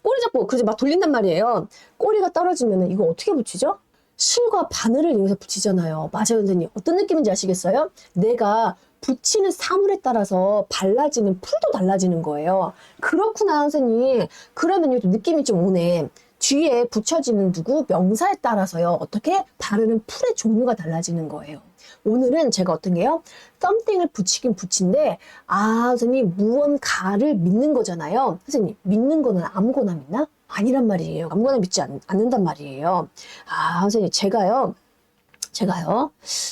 꼬리 잡고, 그러지 막 돌린단 말이에요. 꼬리가 떨어지면은 이거 어떻게 붙이죠? 실과 바늘을 이용해서 붙이잖아요. 맞아요, 선생님. 어떤 느낌인지 아시겠어요? 내가 붙이는 사물에 따라서 발라지는 풀도 달라지는 거예요. 그렇구나, 선생님. 그러면 느낌이 좀 오네. 뒤에 붙여지는 명사에 따라서요. 어떻게? 바르는 풀의 종류가 달라지는 거예요. 오늘은 제가 어떤 게요? something을 붙이긴 붙인데, 선생님, 무언가를 믿는 거잖아요. 선생님, 믿는 거는 아무거나 믿나? 아니란 말이에요. 아무거나 믿지 않는단 말이에요. 선생님, 제가요,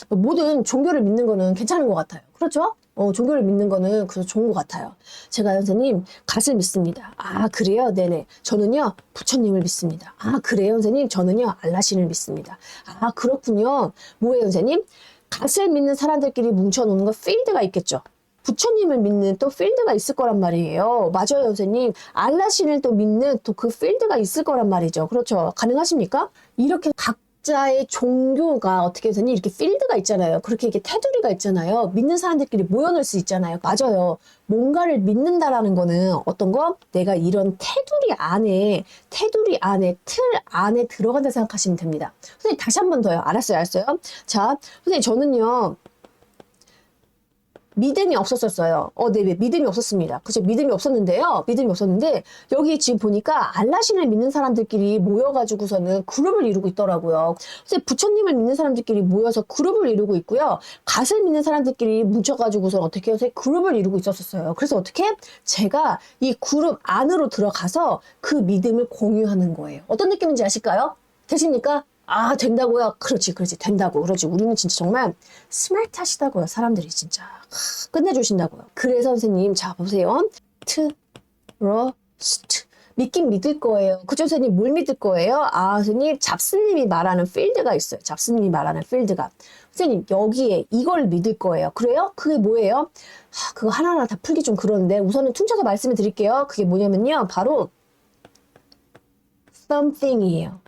모든 종교를 믿는 거는 괜찮은 것 같아요. 그렇죠? 종교를 믿는 거는 그래서 좋은 것 같아요. 제가 선생님, 갓을 믿습니다. 그래요? 네네. 저는요, 부처님을 믿습니다. 그래요, 선생님? 저는요, 알라신을 믿습니다. 그렇군요. 뭐예요, 선생님? 갓을 믿는 사람들끼리 뭉쳐놓는 거 필드가 있겠죠. 부처님을 믿는 또 필드가 있을 거란 말이에요. 맞아요, 선생님. 알라신을 또 믿는 또 그 필드가 있을 거란 말이죠. 그렇죠. 가능하십니까? 이렇게 각자의 종교가 어떻게 선생님 이렇게 필드가 있잖아요. 그렇게 이렇게 테두리가 있잖아요. 믿는 사람들끼리 모여놓을 수 있잖아요. 맞아요. 뭔가를 믿는다라는 거는 어떤 거? 내가 이런 테두리 안에, 틀 안에 들어간다 생각하시면 됩니다. 선생님 다시 한 번 더요. 알았어요. 자, 선생님 저는요. 믿음이 없었어요. 네, 믿음이 없었습니다. 그죠? 믿음이 없었는데, 여기 지금 보니까 알라신을 믿는 사람들끼리 모여가지고서는 그룹을 이루고 있더라고요. 그래서 부처님을 믿는 사람들끼리 모여서 그룹을 이루고 있고요. 갓을 믿는 사람들끼리 뭉쳐가지고서 어떻게 해서 그룹을 이루고 있었어요. 그래서 어떻게? 제가 이 그룹 안으로 들어가서 그 믿음을 공유하는 거예요. 어떤 느낌인지 아실까요? 되십니까? 아, 된다고요? 그렇지, 된다고. 그렇지. 우리는 진짜 정말 스마트 하시다고요. 사람들이 진짜. 끝내주신다고요. 그래서 선생님, 자, 보세요. 트러스트. 믿긴 믿을 거예요. 그죠, 선생님? 뭘 믿을 거예요? 아, 선생님, 잡스님이 말하는 필드가 있어요. 잡스님이 말하는 필드가. 선생님, 여기에 이걸 믿을 거예요. 그래요? 그게 뭐예요? 그거 하나하나 다 풀기 좀 그런데 우선은 퉁쳐서 말씀을 드릴게요. 그게 뭐냐면요. 바로 something이에요.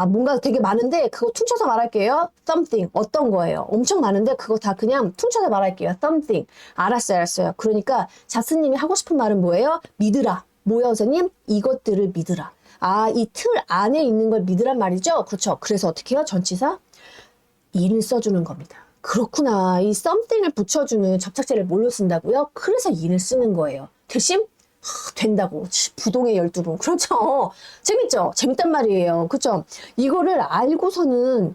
뭔가 되게 많은데 그거 퉁쳐서 말할게요. something. 어떤 거예요? 엄청 많은데 그거 다 그냥 퉁쳐서 말할게요. something. 알았어요. 그러니까 자스님이 하고 싶은 말은 뭐예요? 믿으라. 뭐예요, 선생님? 이것들을 믿으라. 이 틀 안에 있는 걸 믿으란 말이죠? 그렇죠. 그래서 어떻게 해요? 전치사? 인을 써주는 겁니다. 그렇구나. 이 something을 붙여주는 접착제를 뭘로 쓴다고요? 그래서 인을 쓰는 거예요. 대신 된다고. 부동의 12분. 그렇죠. 재밌죠? 재밌단 말이에요. 그렇죠? 이거를 알고서는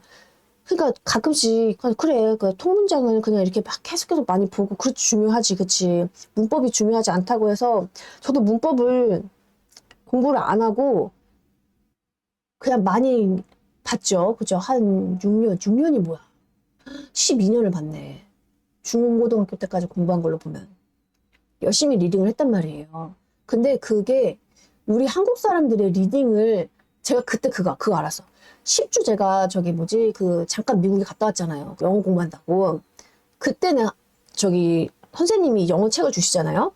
그러니까 가끔씩 그래 그 통문장을 그냥 이렇게 막 계속 많이 보고 그렇지 중요하지. 그치? 문법이 중요하지 않다고 해서 저도 문법을 공부를 안 하고 그냥 많이 봤죠. 그죠? 한 6년이 뭐야? 12년을 봤네. 중고등학교 때까지 공부한 걸로 보면. 열심히 리딩을 했단 말이에요. 근데 그게 우리 한국 사람들의 리딩을 제가 그때 그거 알았어. 10주 제가 잠깐 미국에 갔다 왔잖아요. 영어 공부한다고. 그때는 선생님이 영어 책을 주시잖아요.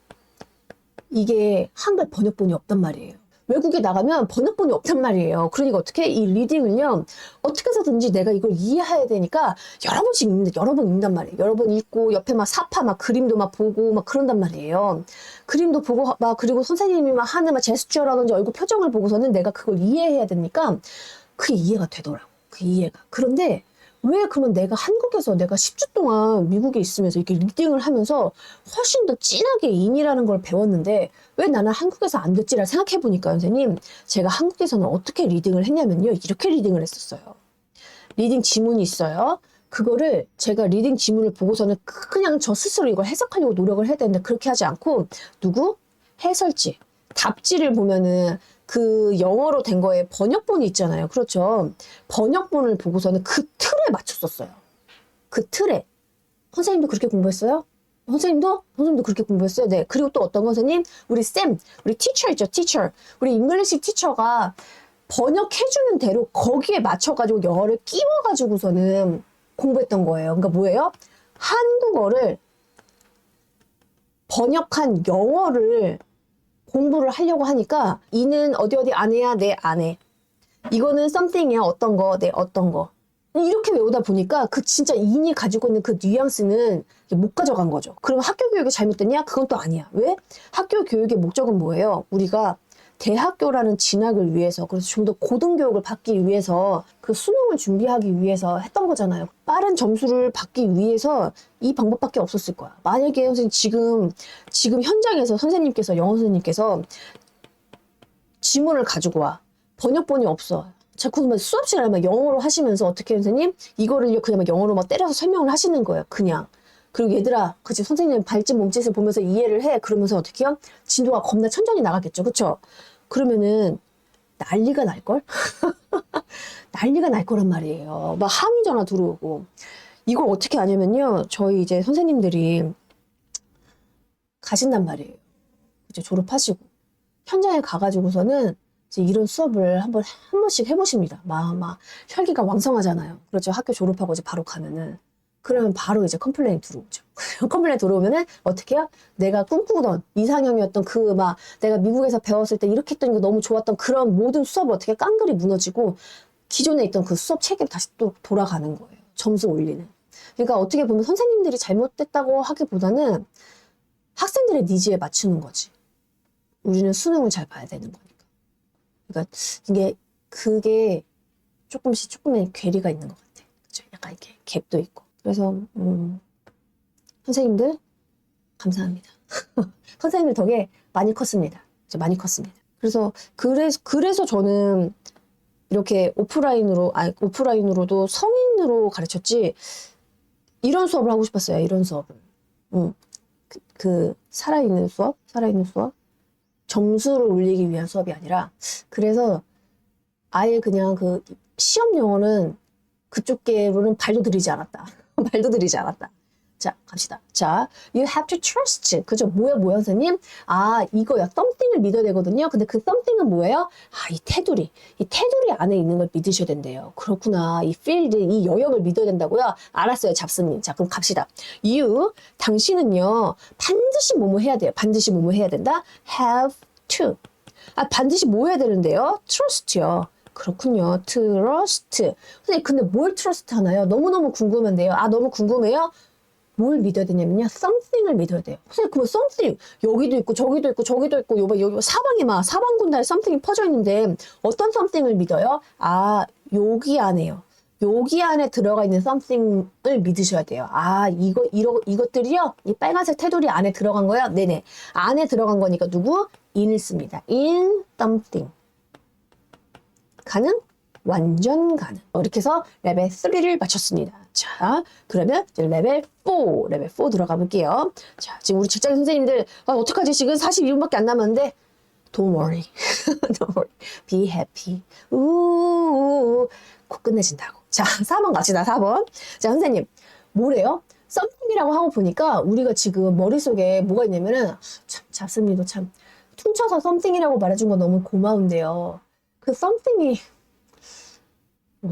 이게 한글 번역본이 없단 말이에요. 외국에 나가면 번역본이 없단 말이에요. 그러니까 어떻게 이 리딩을요. 어떻게 해서든지 내가 이걸 이해해야 되니까 여러 번 읽는단 말이에요. 여러 번 읽고 옆에 막 사파 막 그림도 막 보고 막 그런단 말이에요. 그림도 보고 막 그리고 선생님이 막 하는 막 제스처라든지 얼굴 표정을 보고서는 내가 그걸 이해해야 되니까 그게 이해가 되더라고. 그 이해가. 그런데 왜 그러면 내가 한국에서 내가 10주 동안 미국에 있으면서 이렇게 리딩을 하면서 훨씬 더 진하게 인이라는 걸 배웠는데 왜 나는 한국에서 안 됐지라 생각해보니까 선생님 제가 한국에서는 어떻게 리딩을 했냐면요. 이렇게 리딩을 했었어요. 리딩 지문이 있어요. 그거를 제가 리딩 지문을 보고서는 그냥 저 스스로 이걸 해석하려고 노력을 해야 되는데 그렇게 하지 않고 해설지, 답지를 보면은 그 영어로 된 거에 번역본이 있잖아요. 그렇죠. 번역본을 보고서는 그 틀에 맞췄었어요. 그 틀에. 선생님도 그렇게 공부했어요? 선생님도 그렇게 공부했어요? 네. 그리고 또 어떤 선생님? 우리 티처 있죠, 티처. 우리 잉글리시 티처가 번역해주는 대로 거기에 맞춰가지고 영어를 끼워가지고서는 공부했던 거예요. 그러니까 뭐예요? 한국어를 번역한 영어를 공부를 하려고 하니까 이는 어디 안에야 내 안에 이거는 something이야 어떤 거 내 어떤 거 이렇게 외우다 보니까 그 진짜 인이 가지고 있는 그 뉘앙스는 못 가져간 거죠. 그럼 학교 교육이 잘못됐냐? 그건 또 아니야. 왜? 학교 교육의 목적은 뭐예요? 우리가 대학교라는 진학을 위해서 그래서 좀 더 고등교육을 받기 위해서 그 수능을 준비하기 위해서 했던 거잖아요. 빠른 점수를 받기 위해서 이 방법밖에 없었을 거야. 만약에 선생님 지금 현장에서 영어 선생님께서 지문을 가지고 와. 번역본이 없어. 자꾸 수업 시간에 막 영어로 하시면서 어떻게 선생님? 이거를 그냥 막 영어로 막 때려서 설명을 하시는 거예요. 그냥. 그리고 얘들아, 그치, 선생님 발짓 몸짓을 보면서 이해를 해. 그러면서 어떻게 해요? 진도가 겁나 천천히 나가겠죠. 그쵸? 그러면은 난리가 날걸? 난리가 날 거란 말이에요. 막 항의 전화 들어오고. 이걸 어떻게 하냐면요. 저희 이제 선생님들이 가신단 말이에요. 이제 졸업하시고. 현장에 가가지고서는 이제 이런 수업을 한 번씩 해보십니다. 막 혈기가 왕성하잖아요. 그렇죠. 학교 졸업하고 이제 바로 가면은. 그러면 바로 이제 컴플레인 들어오죠. 컴플레인 들어오면은 어떻게 해요? 내가 꿈꾸던 이상형이었던 그 막 내가 미국에서 배웠을 때 이렇게 했던 거 너무 좋았던 그런 모든 수업을 어떻게 깡그리 무너지고 기존에 있던 그 수업 체계로 다시 또 돌아가는 거예요. 점수 올리는. 그러니까 어떻게 보면 선생님들이 잘못됐다고 하기보다는 학생들의 니즈에 맞추는 거지. 우리는 수능을 잘 봐야 되는 거니까. 그러니까 그게 조금의 괴리가 있는 것 같아. 그쵸? 약간 이렇게 갭도 있고. 그래서 선생님들 감사합니다. 선생님들 덕에 많이 컸습니다. 많이 컸습니다. 그래서 저는 이렇게 오프라인으로도 성인으로 가르쳤지 이런 수업을 하고 싶었어요. 이런 수업을. 살아있는 수업? 점수를 올리기 위한 수업이 아니라 그래서 아예 그냥 그 시험 영어는 그쪽계로는 발도 들이지 않았다. 발도 들이지 않았다. 자, 갑시다. 자, you have to trust. 그죠? 뭐야, 선생님? 아, 이거야. something을 믿어야 되거든요. 근데 그 something은 뭐예요? 아, 이 테두리 안에 있는 걸 믿으셔야 된대요. 그렇구나. 이 field, 이 영역을 믿어야 된다고요? 알았어요, 잡스님. 자, 그럼 갑시다. 당신은요, 반드시 뭐뭐 해야 돼요. 반드시 뭐뭐 해야 된다? have to. 아, 반드시 뭐 해야 되는데요? trust요. 그렇군요. trust. 선생님, 근데 뭘 trust 하나요? 너무너무 궁금한데요. 아, 너무 궁금해요? 뭘 믿어야 되냐면요. something을 믿어야 돼요. 선생님, 그럼 something. 여기도 있고, 저기도 있고, 여기 사방군다에 something이 퍼져 있는데, 어떤 something을 믿어요? 아, 여기 안에요. 여기 안에 들어가 있는 something을 믿으셔야 돼요. 아, 이것들이요? 이 빨간색 테두리 안에 들어간 거야? 네네. 안에 들어간 거니까 누구? in을 씁니다. in something. 가능? 완전 가능. 이렇게 해서 레벨 3를 마쳤습니다. 자, 그러면 이제 레벨 4 들어가 볼게요. 자, 지금 우리 직장인 선생님들, 어떡하지? 지금 42분밖에 안 남았는데, don't worry. don't worry. be happy. 곧 끝내진다고. 자, 4번 갑시다, 4번. 자, 선생님, 뭐래요? 썸띵이라고 하고 보니까 우리가 지금 머릿속에 뭐가 있냐면은, 참, 잡습니다, 참. 퉁쳐서 썸띵이라고 말해준 건 너무 고마운데요. 그 썸띵이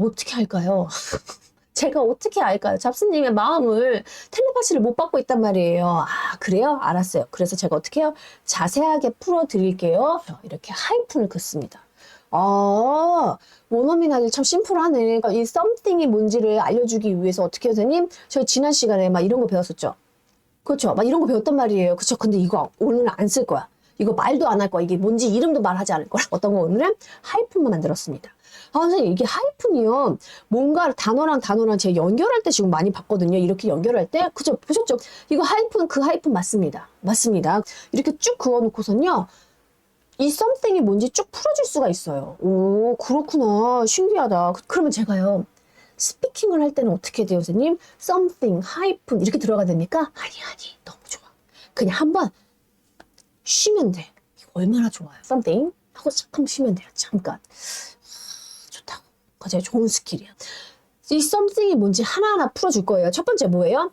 어떻게 할까요? 제가 어떻게 알까요? 잡스님의 마음을 텔레파시를 못 받고 있단 말이에요. 아, 그래요? 알았어요. 그래서 제가 어떻게 해요? 자세하게 풀어드릴게요. 이렇게 하이픈을 긋습니다. 아, 원어민 아들 참 심플하네. 그러니까 이 something이 뭔지를 알려주기 위해서 어떻게 해요, 선생님? 저희 지난 시간에 막 이런 거 배웠었죠? 그렇죠? 막 이런 거 배웠단 말이에요. 그렇죠? 근데 이거 오늘은 안 쓸 거야. 이거 말도 안 할 거야. 이게 뭔지 이름도 말하지 않을 거야. 어떤 거 오늘은 하이픈만 만들었습니다. 아, 선생님, 이게 하이픈이요. 뭔가 단어랑 제가 연결할 때 지금 많이 봤거든요. 이렇게 연결할 때. 그죠? 보셨죠? 이거 하이픈, 그 하이픈 맞습니다. 맞습니다. 이렇게 쭉 그어놓고선요. 이 something이 뭔지 쭉 풀어질 수가 있어요. 오, 그렇구나. 신기하다. 그러면 제가요. 스피킹을 할 때는 어떻게 돼요, 선생님? something, 하이픈 이렇게 들어가야 됩니까? 아니, 너무 좋아. 그냥 한번 쉬면 돼. 이거 얼마나 좋아요. something 하고 잠깐 쉬면 돼요. 잠깐. 좋다고. 그거 좋은 스킬이야. 이 something이 뭔지 하나하나 풀어줄 거예요. 첫 번째 뭐예요?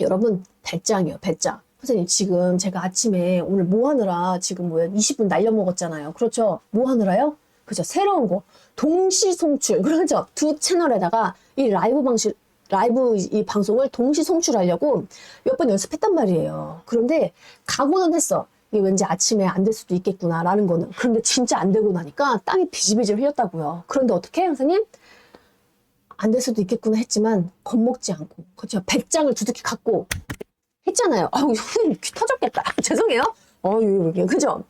여러분, 배짱이에요. 배짱. 선생님, 지금 제가 아침에 오늘 뭐 하느라 지금 20분 날려먹었잖아요. 그렇죠? 뭐 하느라요? 그죠? 새로운 거. 동시 송출. 그렇죠? 두 채널에다가 이 라이브 이 방송을 동시 송출하려고 몇 번 연습했단 말이에요. 그런데 각오는 했어. 이게 왠지 아침에 안 될 수도 있겠구나라는 거는. 그런데 진짜 안 되고 나니까 땀이 비질비질 흘렸다고요. 그런데 어떻게 해요, 선생님? 안 될 수도 있겠구나 했지만 겁먹지 않고, 그렇죠? 배짱을 두둑히 갖고 했잖아요. 아유, 선생님 귀 터졌겠다. 죄송해요. 그죠?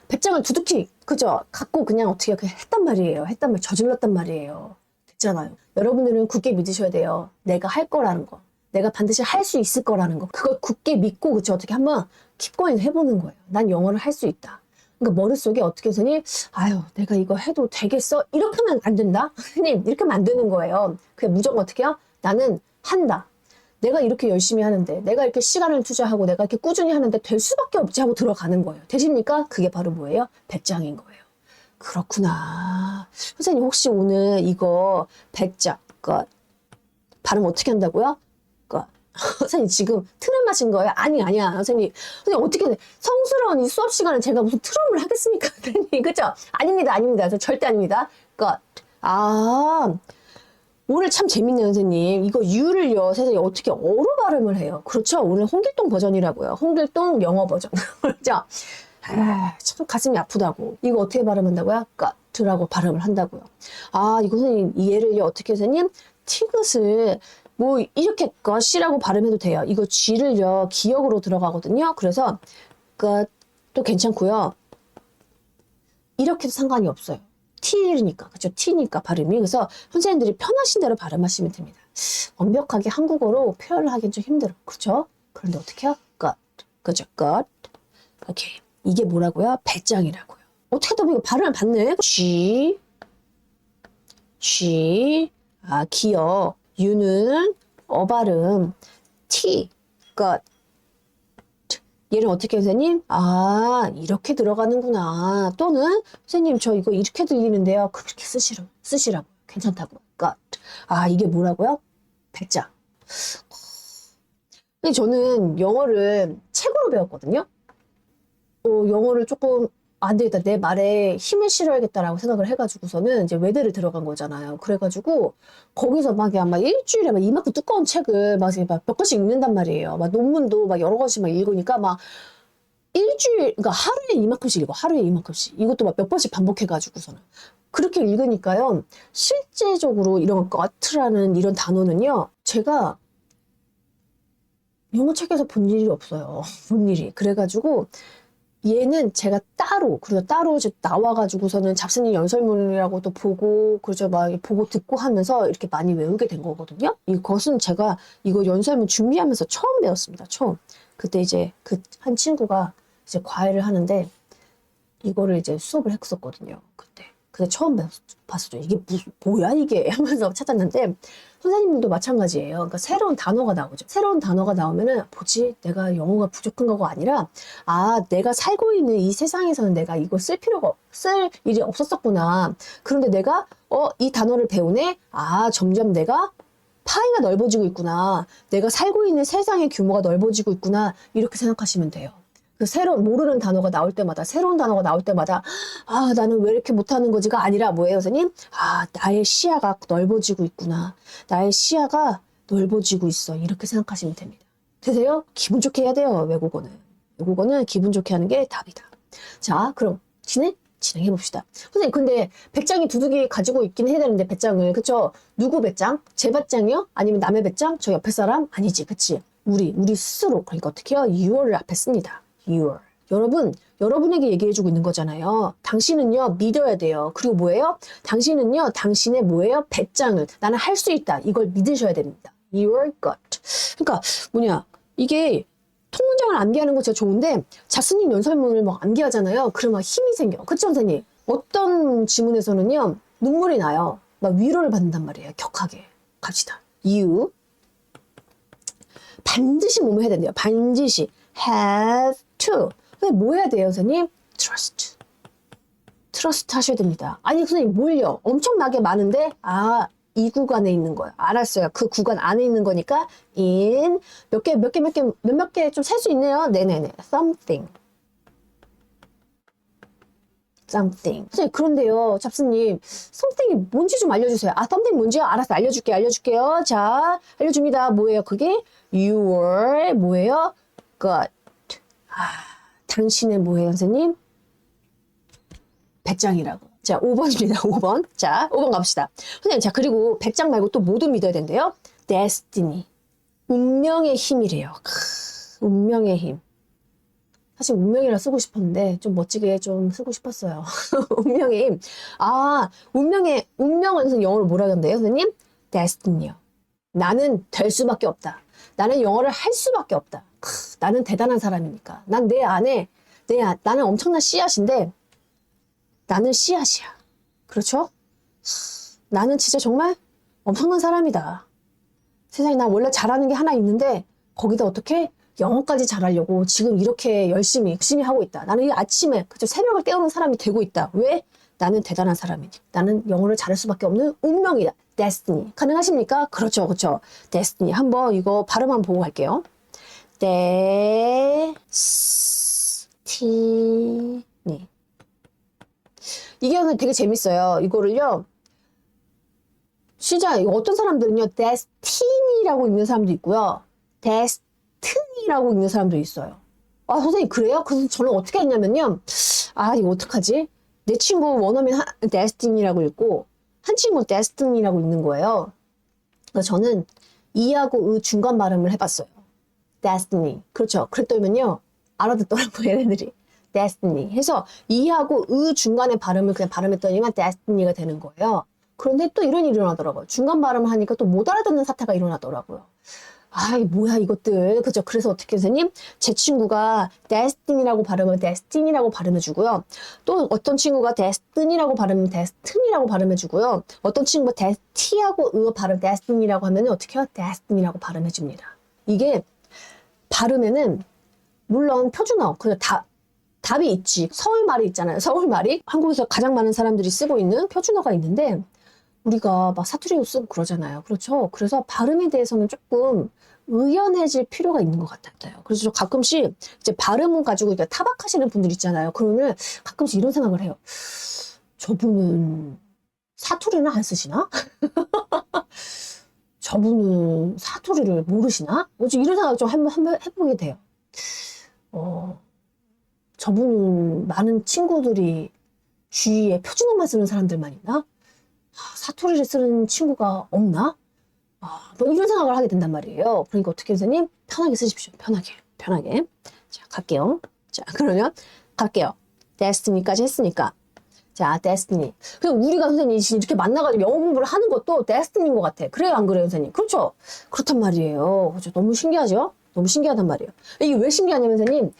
배짱을 두둑히, 그죠? 갖고 그냥 어떻게 했단 말이에요. 저질렀단 말이에요. 됐잖아요. 여러분들은 굳게 믿으셔야 돼요. 내가 할 거라는 거. 내가 반드시 할 수 있을 거라는 거. 그걸 굳게 믿고, 그쵸? 어떻게 한번 킵고잉 해보는 거예요. 난 영어를 할 수 있다. 그러니까 머릿속에 어떻게 선생님, 아유, 내가 이거 해도 되겠어? 이렇게 하면 안 된다? 선생님, 이렇게 하면 안 되는 거예요. 그냥 무조건 어떻게 해요? 나는 한다. 내가 이렇게 열심히 하는데, 내가 이렇게 시간을 투자하고, 내가 이렇게 꾸준히 하는데 될 수밖에 없지 하고 들어가는 거예요. 되십니까? 그게 바로 뭐예요? 배짱인 거예요. 그렇구나. 선생님, 혹시 오늘 이거 배짱, 발음 어떻게 한다고요? 선생님 지금 트름 마신 거예요? 아니야. 선생님 어떻게 성스러운 이 수업 시간에 제가 무슨 트럼을 하겠습니까? 선생님, 그죠? 아닙니다. 저 절대 아닙니다. 오늘 참 재밌네요, 선생님. 이거 U를요, 세상에 어떻게 어로 발음을 해요? 그렇죠? 오늘 홍길동 버전이라고요. 홍길동 영어 버전. 그렇죠? 아, 참 가슴이 아프다고. 이거 어떻게 발음한다고요? got라고 발음을 한다고요. 아, 이거 선생님, 이 얘를요, 어떻게 선생님? 티귿을 뭐 이렇게 got이라고 발음해도 돼요. 이거 G를요, 기역으로 들어가거든요. 그래서 got도 괜찮고요. 이렇게도 상관이 없어요. T니까, 그쵸? T니까 발음이. 그래서 선생님들이 편하신 대로 발음하시면 됩니다. 완벽하게 한국어로 표현을 하기는 좀 힘들어. 그쵸? 그런데 어떻게 해요? got. 그죠? got. 오케이. 이게 뭐라고요? 배짱이라고요. 어떻게 하다 보면 이거 발음을 봤네? G. 아, 기어. U는 어발음. T. got. 얘는 어떻게 해요, 선생님? 아, 이렇게 들어가는구나. 또는 선생님 저 이거 이렇게 들리는데요. 그렇게 쓰시라고. 괜찮다고. got. 아, 이게 뭐라고요? 배짱. 근데 저는 영어를 책으로 배웠거든요. 영어를 조금 안 되겠다. 내 말에 힘을 실어야겠다라고 생각을 해가지고서는 이제 외대를 들어간 거잖아요. 그래가지고 거기서 막 아마 일주일에 막 이만큼 두꺼운 책을 막 몇 권씩 읽는단 말이에요. 막 논문도 막 여러 권씩 막 읽으니까 막 일주일, 그러니까 하루에 이만큼씩 읽어. 하루에 이만큼씩. 이것도 막 몇 번씩 반복해가지고서는. 그렇게 읽으니까요. 실제적으로 이런 got라는 이런 단어는요. 제가 영어 책에서 본 일이 없어요. 본 일이. 그래가지고 얘는 제가 따로, 그리고 따로 이제 나와가지고서는 잡스님 연설문이라고도 보고, 그죠, 막 보고 듣고 하면서 이렇게 많이 외우게 된 거거든요. 이것은 제가 이거 연설문 준비하면서 처음 배웠습니다. 처음. 그때 이제 그 한 친구가 이제 과외를 하는데, 이거를 이제 수업을 했었거든요. 그때. 근데 처음 봤었죠. 이게 뭐야, 이게? 하면서 찾았는데, 선생님들도 마찬가지예요. 그러니까 새로운 단어가 나오죠. 새로운 단어가 나오면은, 뭐지? 내가 영어가 부족한 거가 아니라, 아, 내가 살고 있는 이 세상에서는 내가 이걸 쓸 일이 없었었구나. 그런데 내가, 이 단어를 배우네? 아, 점점 내가 파이가 넓어지고 있구나. 내가 살고 있는 세상의 규모가 넓어지고 있구나. 이렇게 생각하시면 돼요. 그 새로운 모르는 단어가 나올 때마다 새로운 단어가 나올 때마다 아 나는 왜 이렇게 못하는 거지가 아니라 뭐예요 선생님? 아 나의 시야가 넓어지고 있구나. 나의 시야가 넓어지고 있어. 이렇게 생각하시면 됩니다. 되세요? 기분 좋게 해야 돼요. 외국어는. 외국어는 기분 좋게 하는 게 답이다. 자 그럼 진행해 봅시다. 선생님 근데 배짱이 두둑이 가지고 있긴 해야 되는데 배짱을 그쵸? 누구 배짱? 제 배짱이요? 아니면 남의 배짱? 저 옆에 사람? 아니지 그치? 우리 스스로 그러니까 어떻게 해요? you를 앞에 씁니다. your. 여러분에게 얘기해주고 있는 거잖아요. 당신은요, 믿어야 돼요. 그리고 뭐예요? 당신은요, 당신의 뭐예요? 배짱을. 나는 할 수 있다. 이걸 믿으셔야 됩니다. Your gut. 그러니까, 이게 통문장을 암기하는 거 진짜 좋은데, 자스님 연설문을 막 암기하잖아요. 그러면 힘이 생겨. 그쵸, 선생님? 어떤 지문에서는요, 눈물이 나요. 막 위로를 받는단 말이에요. 격하게. 갑시다. You. 반드시 뭐뭐 해야 된대요. 반드시. have to. 근데 뭐 해야 돼요, 선생님? trust. trust 하셔야 됩니다. 아니, 선생님, 뭘요? 엄청나게 많은데, 아, 이 구간에 있는 거예요. 알았어요. 그 구간 안에 있는 거니까, in, 몇몇 개 좀 셀 수 있네요. 네네네. something. 선생님, 그런데요, 잡스님, something이 뭔지 좀 알려주세요. 아, something 뭔지요? 알았어. 알려줄게요. 자, 알려줍니다. 뭐예요, 그게? your, 뭐예요? gut. 아, 당신의 뭐예요, 선생님? 배짱이라고. 자, 5번입니다. 5번. 자, 5번 갑시다. 선생님, 자, 그리고 배짱 말고 또 뭐도 믿어야 된대요? destiny. 운명의 힘이래요. 운명의 힘. 사실 운명이라 쓰고 싶었는데 좀 멋지게 좀 쓰고 싶었어요. 운명의 힘. 아, 운명은 영어로 뭐라 그런대요, 선생님? destiny요. 나는 될 수밖에 없다. 나는 영어를 할 수밖에 없다. 나는 대단한 사람이니까. 난 내 안에, 나는 엄청난 씨앗인데, 나는 씨앗이야. 그렇죠? 나는 진짜 정말 엄청난 사람이다. 세상에 난 원래 잘하는 게 하나 있는데, 거기다 어떻게 영어까지 잘하려고 지금 이렇게 열심히 하고 있다. 나는 이 아침에, 그쵸? 새벽을 깨우는 사람이 되고 있다. 왜? 나는 대단한 사람이니. 나는 영어를 잘할 수밖에 없는 운명이다. destiny. 가능하십니까? 그렇죠. destiny. 한번 이거 발음 한번 보고 갈게요. destiny. 이게 오늘 되게 재밌어요. 이거를요. 진짜 어떤 사람들은요, destiny라고 읽는 사람도 있고요. destiny라고 읽는 사람도 있어요. 아, 선생님, 그래요? 그래서 저는 어떻게 했냐면요. 아, 이거 어떡하지? 내 친구 원어민 destiny라고 읽고, 한 친구는 destiny라고 읽는 거예요. 그래서 저는 이하고 중간 발음을 해봤어요. destiny. 그렇죠. 그랬더니요, 알아듣더라고요, 얘네들이. destiny. 해서 이하고 중간에 발음을 그냥 발음했더니만 destiny가 되는 거예요. 그런데 또 이런 일이 일어나더라고요. 중간 발음을 하니까 또 못 알아듣는 사태가 일어나더라고요. 아이, 뭐야, 이것들. 그죠? 그래서 어떻게, 선생님? 제 친구가 destiny라고 발음을 destiny라고 발음해주고요. 또 어떤 친구가 destiny라고 발음을 destiny라고 발음해주고요. 어떤 친구가 desti하고 발음 destiny라고 하면 어떻게 해요? destiny라고 발음해줍니다. 이게 발음에는 물론 표준어, 그냥 답이 있지. 서울말이 있잖아요. 서울말이. 한국에서 가장 많은 사람들이 쓰고 있는 표준어가 있는데, 우리가 막 사투리도 쓰고 그러잖아요. 그렇죠? 그래서 발음에 대해서는 조금 의연해질 필요가 있는 것 같아요. 그래서 저 가끔씩 이제 발음을 가지고 이제 타박하시는 분들 있잖아요. 그러면 가끔씩 이런 생각을 해요. 저분은 사투리는 안 쓰시나? 저분은 사투리를 모르시나? 이런 생각 좀 한번 해보게 돼요. 저분은 많은 친구들이 주위에 표준어만 쓰는 사람들만 있나? 사투리를 쓰는 친구가 없나? 뭐 이런 생각을 하게 된단 말이에요. 그러니까 어떻게 선생님? 편하게 쓰십시오. 편하게. 자, 갈게요. 자, 그러면 갈게요. destiny까지 했으니까. 자, destiny. 그리고 우리가 선생님 이렇게 만나가지고 영어 공부를 하는 것도 destiny인 것 같아. 그래요, 안 그래요, 선생님? 그렇죠? 그렇단 말이에요. 그렇죠? 너무 신기하죠? 너무 신기하단 말이에요. 이게 왜 신기하냐면, 선생님,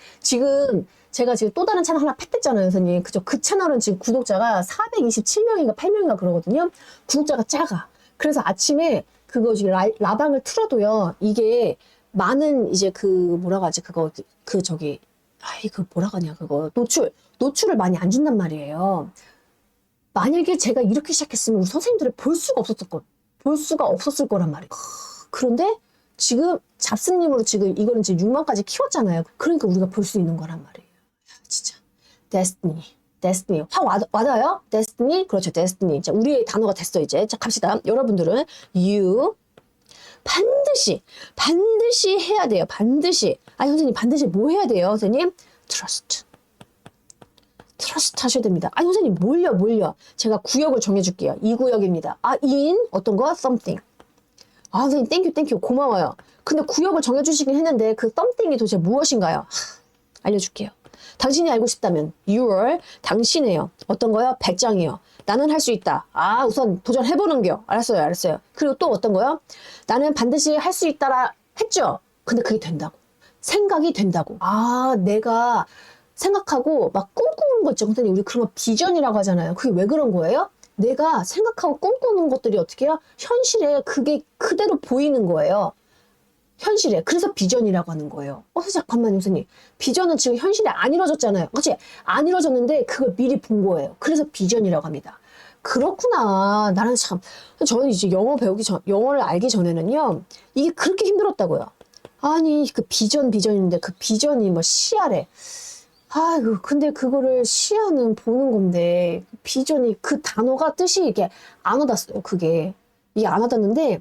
제가 지금 또 다른 채널 하나 팩했잖아요, 선생님. 그죠? 그 채널은 지금 구독자가 427명인가 8명인가 그러거든요. 구독자가 작아. 그래서 아침에 그거 지금 라방을 틀어도요, 이게 많은 이제 뭐라고 하지, 뭐라고 하냐, 노출을 많이 안 준단 말이에요. 만약에 제가 이렇게 시작했으면 우리 선생님들을 볼 수가 없었을 거란 말이에요. 그런데 지금 잡스님으로 지금 이거는 지금 6만까지 키웠잖아요. 그러니까 우리가 볼 수 있는 거란 말이에요. 진짜. destiny. 확 와닿아요? destiny? 그렇죠. destiny. 자, 우리의 단어가 됐어, 이제. 자, 갑시다. 여러분들은 you 반드시 해야 돼요. 반드시. 선생님, 반드시 뭐 해야 돼요, 선생님? trust 하셔야 됩니다. 선생님, 뭘요? 제가 구역을 정해줄게요. 이 구역입니다. in 어떤 거? something. 선생님, 땡큐. 고마워요. 근데 구역을 정해주시긴 했는데 그 something이 도대체 무엇인가요? 알려줄게요. 당신이 알고 싶다면 your 당신이에요. 어떤 거요? 배짱이요. 나는 할 수 있다. 우선 도전해보는겨. 알았어요. 그리고 또 어떤 거요? 나는 반드시 할 수 있다라 했죠. 근데 그게 된다고. 생각이 된다고. 내가 생각하고 막 꿈꾸는 거 있죠. 선생님, 우리 그런 거 비전이라고 하잖아요. 그게 왜 그런 거예요? 내가 생각하고 꿈꾸는 것들이 어떻게 해요? 현실에 그게 그대로 보이는 거예요. 현실에. 그래서 비전이라고 하는 거예요. 잠깐만요, 선생님. 비전은 지금 현실에 안 이루어졌잖아요. 그치? 안 이루어졌는데 그걸 미리 본 거예요. 그래서 비전이라고 합니다. 그렇구나. 나는 참, 저는 이제 영어를 알기 전에는요, 이게 그렇게 힘들었다고요. 그 비전인데 그 비전이 뭐 시야래. 근데 그거를 시야는 보는 건데, 비전이 그 단어가 뜻이 이게 안 와닿았어요. 이게 안 와닿는데,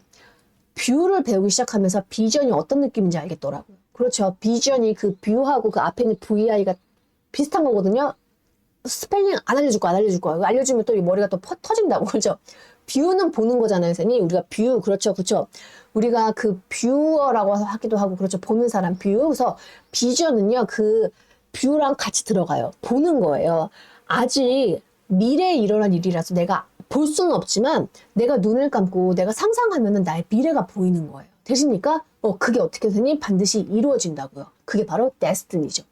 뷰를 배우기 시작하면서 비전이 어떤 느낌인지 알겠더라고요. 그렇죠. 비전이 그 뷰하고 그 앞에 있는 VI가 비슷한 거거든요. 스펠링 안 알려줄 거야. 알려주면 또 이 머리가 또 터진다고. 그렇죠. 뷰는 보는 거잖아요, 선생님. 우리가 뷰, 그렇죠. 우리가 그 뷰어라고 하기도 하고, 그렇죠. 보는 사람, 뷰. 그래서 비전은요, 그 뷰랑 같이 들어가요. 보는 거예요. 아직 미래에 일어날 일이라서 내가 볼 수는 없지만 내가 눈을 감고 내가 상상하면은 나의 미래가 보이는 거예요. 되십니까? 그게 어떻게 선생님? 반드시 이루어진다고요. 그게 바로 destiny죠.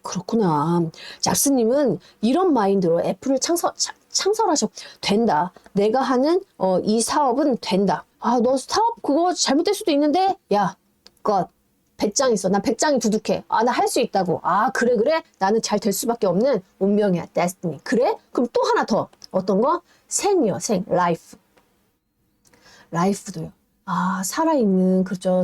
그렇구나. 잡스님은 이런 마인드로 애플을 창설하셔. 된다. 내가 하는 이 사업은 된다. 너 사업 그거 잘못될 수도 있는데 야, 배짱 있어. 난 배짱이 두둑해. 나 할 수 있다고. 그래. 나는 잘 될 수밖에 없는 운명이야. destiny. 그래? 그럼 또 하나 더. 어떤 거? 생이요. life도요. 살아있는, 그렇죠.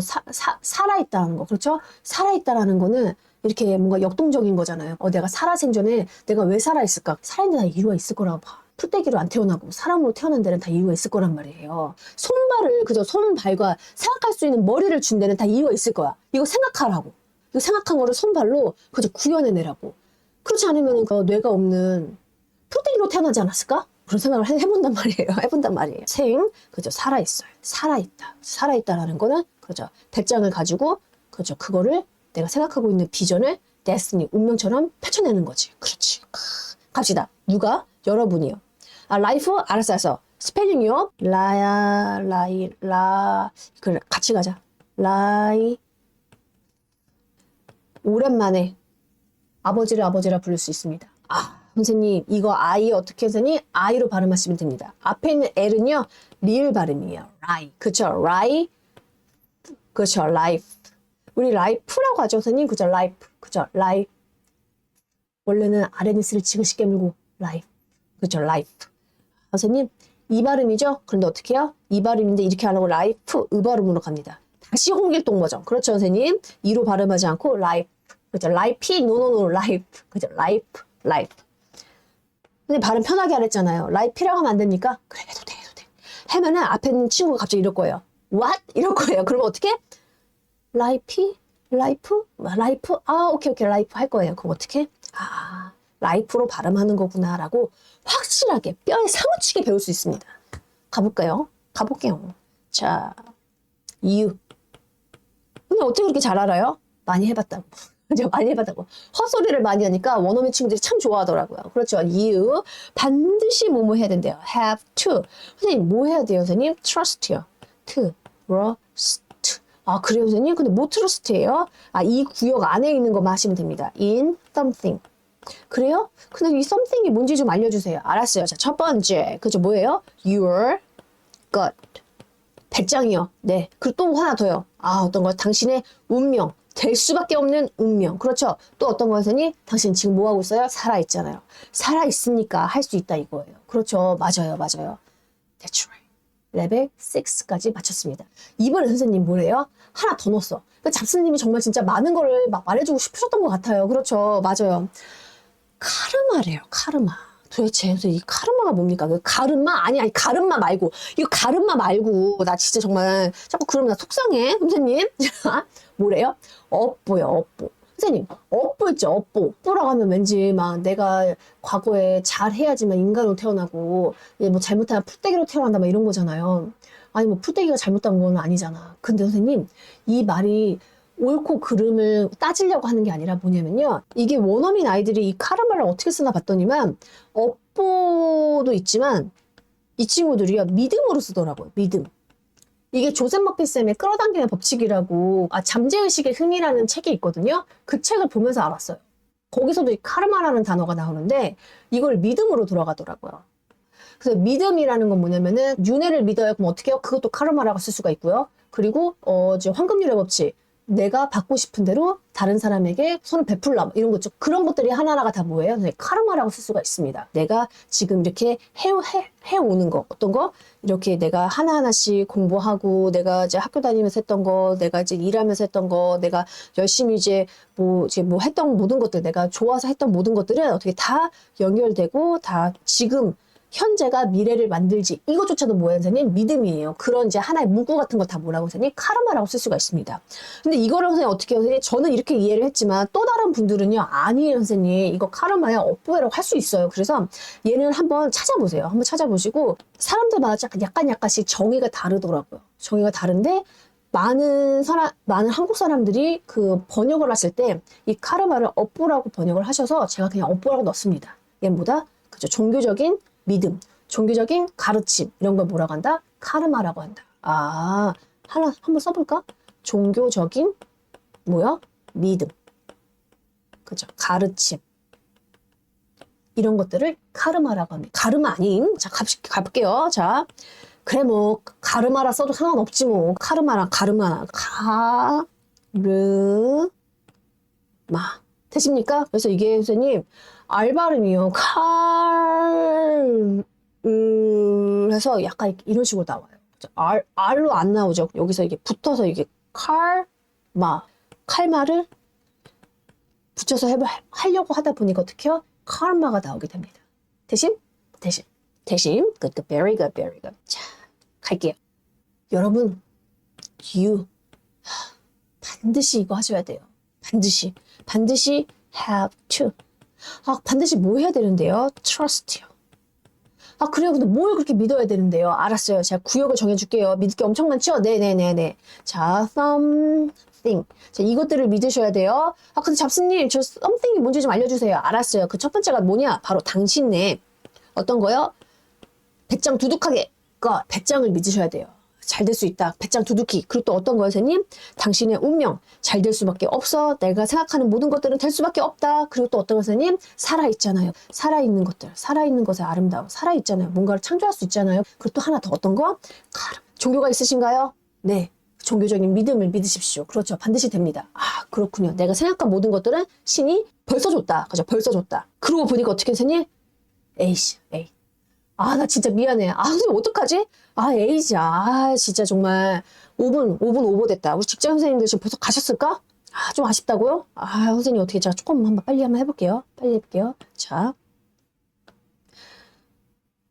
살아있다는 거. 그렇죠? 살아있다라는 거는 이렇게 뭔가 역동적인 거잖아요. 내가 살아생전에 내가 왜 살아있을까? 살아있는 나 이유가 있을 거라고 봐. 풀떼기로 안 태어나고 사람으로 태어난 데는 다 이유가 있을 거란 말이에요. 손발을 그저 손발과 생각할 수 있는 머리를 준 데는 다 이유가 있을 거야. 이거 생각하라고. 이거 생각한 거를 손발로 그저 구현해내라고. 그렇지 않으면 그 뇌가 없는 풀떼기로 태어나지 않았을까? 그런 생각을 해본단 말이에요. 해본단 말이에요. 그저 살아있어요. 살아있다. 살아있다라는 거는 그저 배짱을 가지고 그저 그거를 내가 생각하고 있는 비전을 데스티니, 운명처럼 펼쳐내는 거지. 그렇지. 갑시다. 누가? 여러분이요. 아, 라이프? 알았어. 스펠링이요. 그래, 같이 가자. 오랜만에 아버지를 아버지라 부를 수 있습니다. 아, 선생님, 이거 아이 어떻게 선생님? 아이로 발음하시면 됩니다. 앞에 있는 L은요, 리을 발음이에요. 라이. 그쵸? 라이. 그쵸? 라이프. 우리 라이프라고 하죠, 선생님. 그죠? 라이프. 그죠? 라이프. 원래는 아레니스를 지그시 깨물고 라이프. 그죠? 라이프. 선생님, 이 발음이죠? 그런데 어떻게 해요? 이 발음인데 이렇게 안 하고 라이프, 발음으로 갑니다. 다시 홍길동 버전. 그렇죠, 선생님? 이로 발음하지 않고 라이프. 그죠? 라이피, 노노노, 라이프. 그죠? 라이프. 근데 발음 편하게 하랬잖아요. 라이피라고 하면 안 됩니까? 그래, 해도 돼. 하면은 앞에 있는 친구가 갑자기 이럴 거예요. What? 이럴 거예요. 그러면 어떻게? 라이프? 아, 오케이, 라이프 할 거예요. 그럼 어떻게? 아, 라이프로 발음하는 거구나라고 확실하게 뼈에 사무치게 배울 수 있습니다. 가볼게요. 자, 이유. 근데 어떻게 그렇게 잘 알아요? 많이 해봤다고. 그죠? 많이 해봤다고. 헛소리를 많이 하니까 원어민 친구들이 참 좋아하더라고요. 그렇죠. 이유. 반드시 뭐뭐 해야 된대요. have to. 선생님, 뭐 해야 돼요, 선생님? trust요. trust. 아, 그래요, 선생님? 근데 뭐 trust예요? 아, 이 구역 안에 있는 것만 하시면 됩니다. in something. 그래요? 근데 이 something이 뭔지 좀 알려주세요. 알았어요. 자, 첫 번째. 그죠? 뭐예요? your gut. 배짱이요. 네. 그리고 또 하나 더요. 아, 어떤 거? 당신의 운명. 될 수밖에 없는 운명. 그렇죠? 또 어떤 거 선생님? 당신 지금 뭐 하고 있어요? 살아있잖아요. 살아있으니까 할 수 있다 이거예요. 그렇죠? 맞아요. That's right. 레벨 6까지 마쳤습니다. 이번에 선생님 뭐래요? 하나 더 넣었어. 그러니까 잡스님이 정말 진짜 많은 거를 막 말해주고 싶으셨던 것 같아요. 그렇죠? 맞아요. 카르마래요. 카르마. 도대체 이 카르마가 뭡니까? 그 가르마? 아니 가르마 말고. 이거 가르마 말고. 나 진짜 정말 자꾸 그러면 나 속상해. 선생님. 뭐래요? 업보요. 업보. 선생님, 업보 있죠? 업보라고 하면 왠지 막 내가 과거에 잘해야지만 인간으로 태어나고 뭐 잘못하면 풀떼기로 태어난다 막 이런 거잖아요. 아니 뭐 풀떼기가 잘못한 건 아니잖아. 근데 선생님, 이 말이 옳고 그름을 따지려고 하는 게 아니라 뭐냐면요. 이게 원어민 아이들이 이 카르마를 어떻게 쓰나 봤더니만 업보도 있지만 이 친구들이요. 믿음으로 쓰더라고요. 믿음. 이게 조셉 머피쌤의 끌어당기는 법칙이라고 잠재의식의 흥이라는 책이 있거든요. 그 책을 보면서 알았어요. 거기서도 이 카르마라는 단어가 나오는데 이걸 믿음으로 돌아가더라고요. 그래서 믿음이라는 건 뭐냐면은 윤회를 믿어요. 그럼 어떻게 해요? 그것도 카르마라고 쓸 수가 있고요. 그리고 이제 황금률의 법칙. 내가 받고 싶은 대로 다른 사람에게 손을 베풀라 이런 거죠. 그런 것들이 하나하나가 다 뭐예요? 카르마라고 쓸 수가 있습니다. 내가 지금 이렇게 해오는 거 어떤 거 이렇게 내가 하나하나씩 공부하고 내가 이제 학교 다니면서 했던 거 내가 이제 일하면서 했던 거 내가 열심히 이제 뭐 했던 모든 것들 내가 좋아서 했던 모든 것들은 어떻게 다 연결되고 다 지금 현재가 미래를 만들지 이것조차도 뭐예요 선생님? 믿음이에요. 그런 이제 하나의 문구 같은 거 다 뭐라고 선생님? 카르마라고 쓸 수가 있습니다. 근데 이거를 선생님 어떻게 해요 선생님? 저는 이렇게 이해를 했지만 또 다른 분들은요 아니에요 선생님. 이거 카르마야 업보라고 할 수 있어요. 그래서 얘는 한번 찾아보세요. 한번 찾아보시고 사람들마다 약간씩 정의가 다르더라고요. 정의가 다른데 많은 한국 사람들이 그 번역을 하실 때 이 카르마를 업보라고 번역을 하셔서 제가 그냥 업보라고 넣습니다. 얘는 뭐다? 그죠? 종교적인 믿음, 종교적인 가르침 이런 걸 뭐라고 한다? 카르마라고 한다. 아, 한번 써볼까? 종교적인 믿음, 그죠? 가르침 이런 것들을 카르마라고 합니다. 가르마 아닌 자 가볼게요. 자, 그래 뭐 가르마라 써도 상관없지 뭐 카르마랑 가르마나 가르마 되십니까? 그래서 이게 선생님 알발음이요. 해서 약간 이런 식으로 나와요. R로 안 나오죠. 여기서 이게 붙어서 이게 칼마를 붙여서 하려고 하다 보니까 어떻게 해요? 카르마가 나오게 됩니다. 대신 대신 good, very good, very good. 자, 갈게요. 여러분, you 반드시 이거 하셔야 돼요. 반드시 have to. 반드시 뭐 해야 되는데요? trust요. 그래요. 근데 뭘 그렇게 믿어야 되는데요? 알았어요. 제가 구역을 정해줄게요. 믿을 게 엄청 많죠? 네네네네. 자, something. 자, 이것들을 믿으셔야 돼요. 근데 잡스님, 저 something이 뭔지 좀 알려주세요. 알았어요. 그 첫 번째가 뭐냐? 바로 당신의 어떤 거요? 배짱 두둑하게. 배짱을 믿으셔야 돼요. 잘 될 수 있다. 배짱 두둑히. 그리고 또 어떤 거요, 선생님? 당신의 운명. 잘 될 수밖에 없어. 내가 생각하는 모든 것들은 될 수밖에 없다. 그리고 또 어떤 거, 선생님? 살아있잖아요. 살아있는 것들. 살아있는 것의 아름다움. 살아있잖아요. 뭔가를 창조할 수 있잖아요. 그리고 또 하나 더 어떤 거? 종교가 있으신가요? 네. 종교적인 믿음을 믿으십시오. 그렇죠. 반드시 됩니다. 그렇군요. 내가 생각한 모든 것들은 신이 벌써 줬다. 그죠? 벌써 줬다. 그러고 보니까 어떻게, 선생님? 에이씨, 에이. 나 진짜 미안해. 선생님 어떡하지? 에이지. 진짜 정말 5분 오버됐다. 우리 직장 선생님들 지금 벌써 가셨을까? 좀 아쉽다고요? 선생님 어떻게 제가 조금 빨리 한번 해볼게요. 빨리 해볼게요. 자.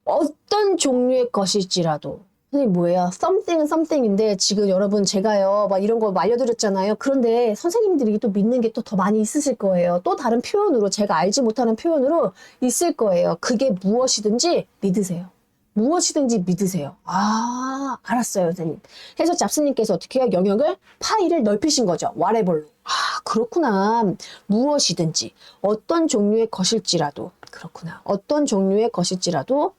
어떤 종류의 것일지라도. 선생님 뭐예요? something은 something인데 지금 여러분 제가요 막 이런 거 알려드렸잖아요. 그런데 선생님들이 또 믿는 게 또 더 많이 있으실 거예요. 또 다른 표현으로 제가 알지 못하는 표현으로 있을 거예요. 그게 무엇이든지 믿으세요. 무엇이든지 믿으세요. 알았어요, 선생님. 해서 잡스님께서 어떻게 해요? 영역을 파일을 넓히신 거죠. whatever로. 그렇구나. 무엇이든지 어떤 종류의 것일지라도 그렇구나. 어떤 종류의 것일지라도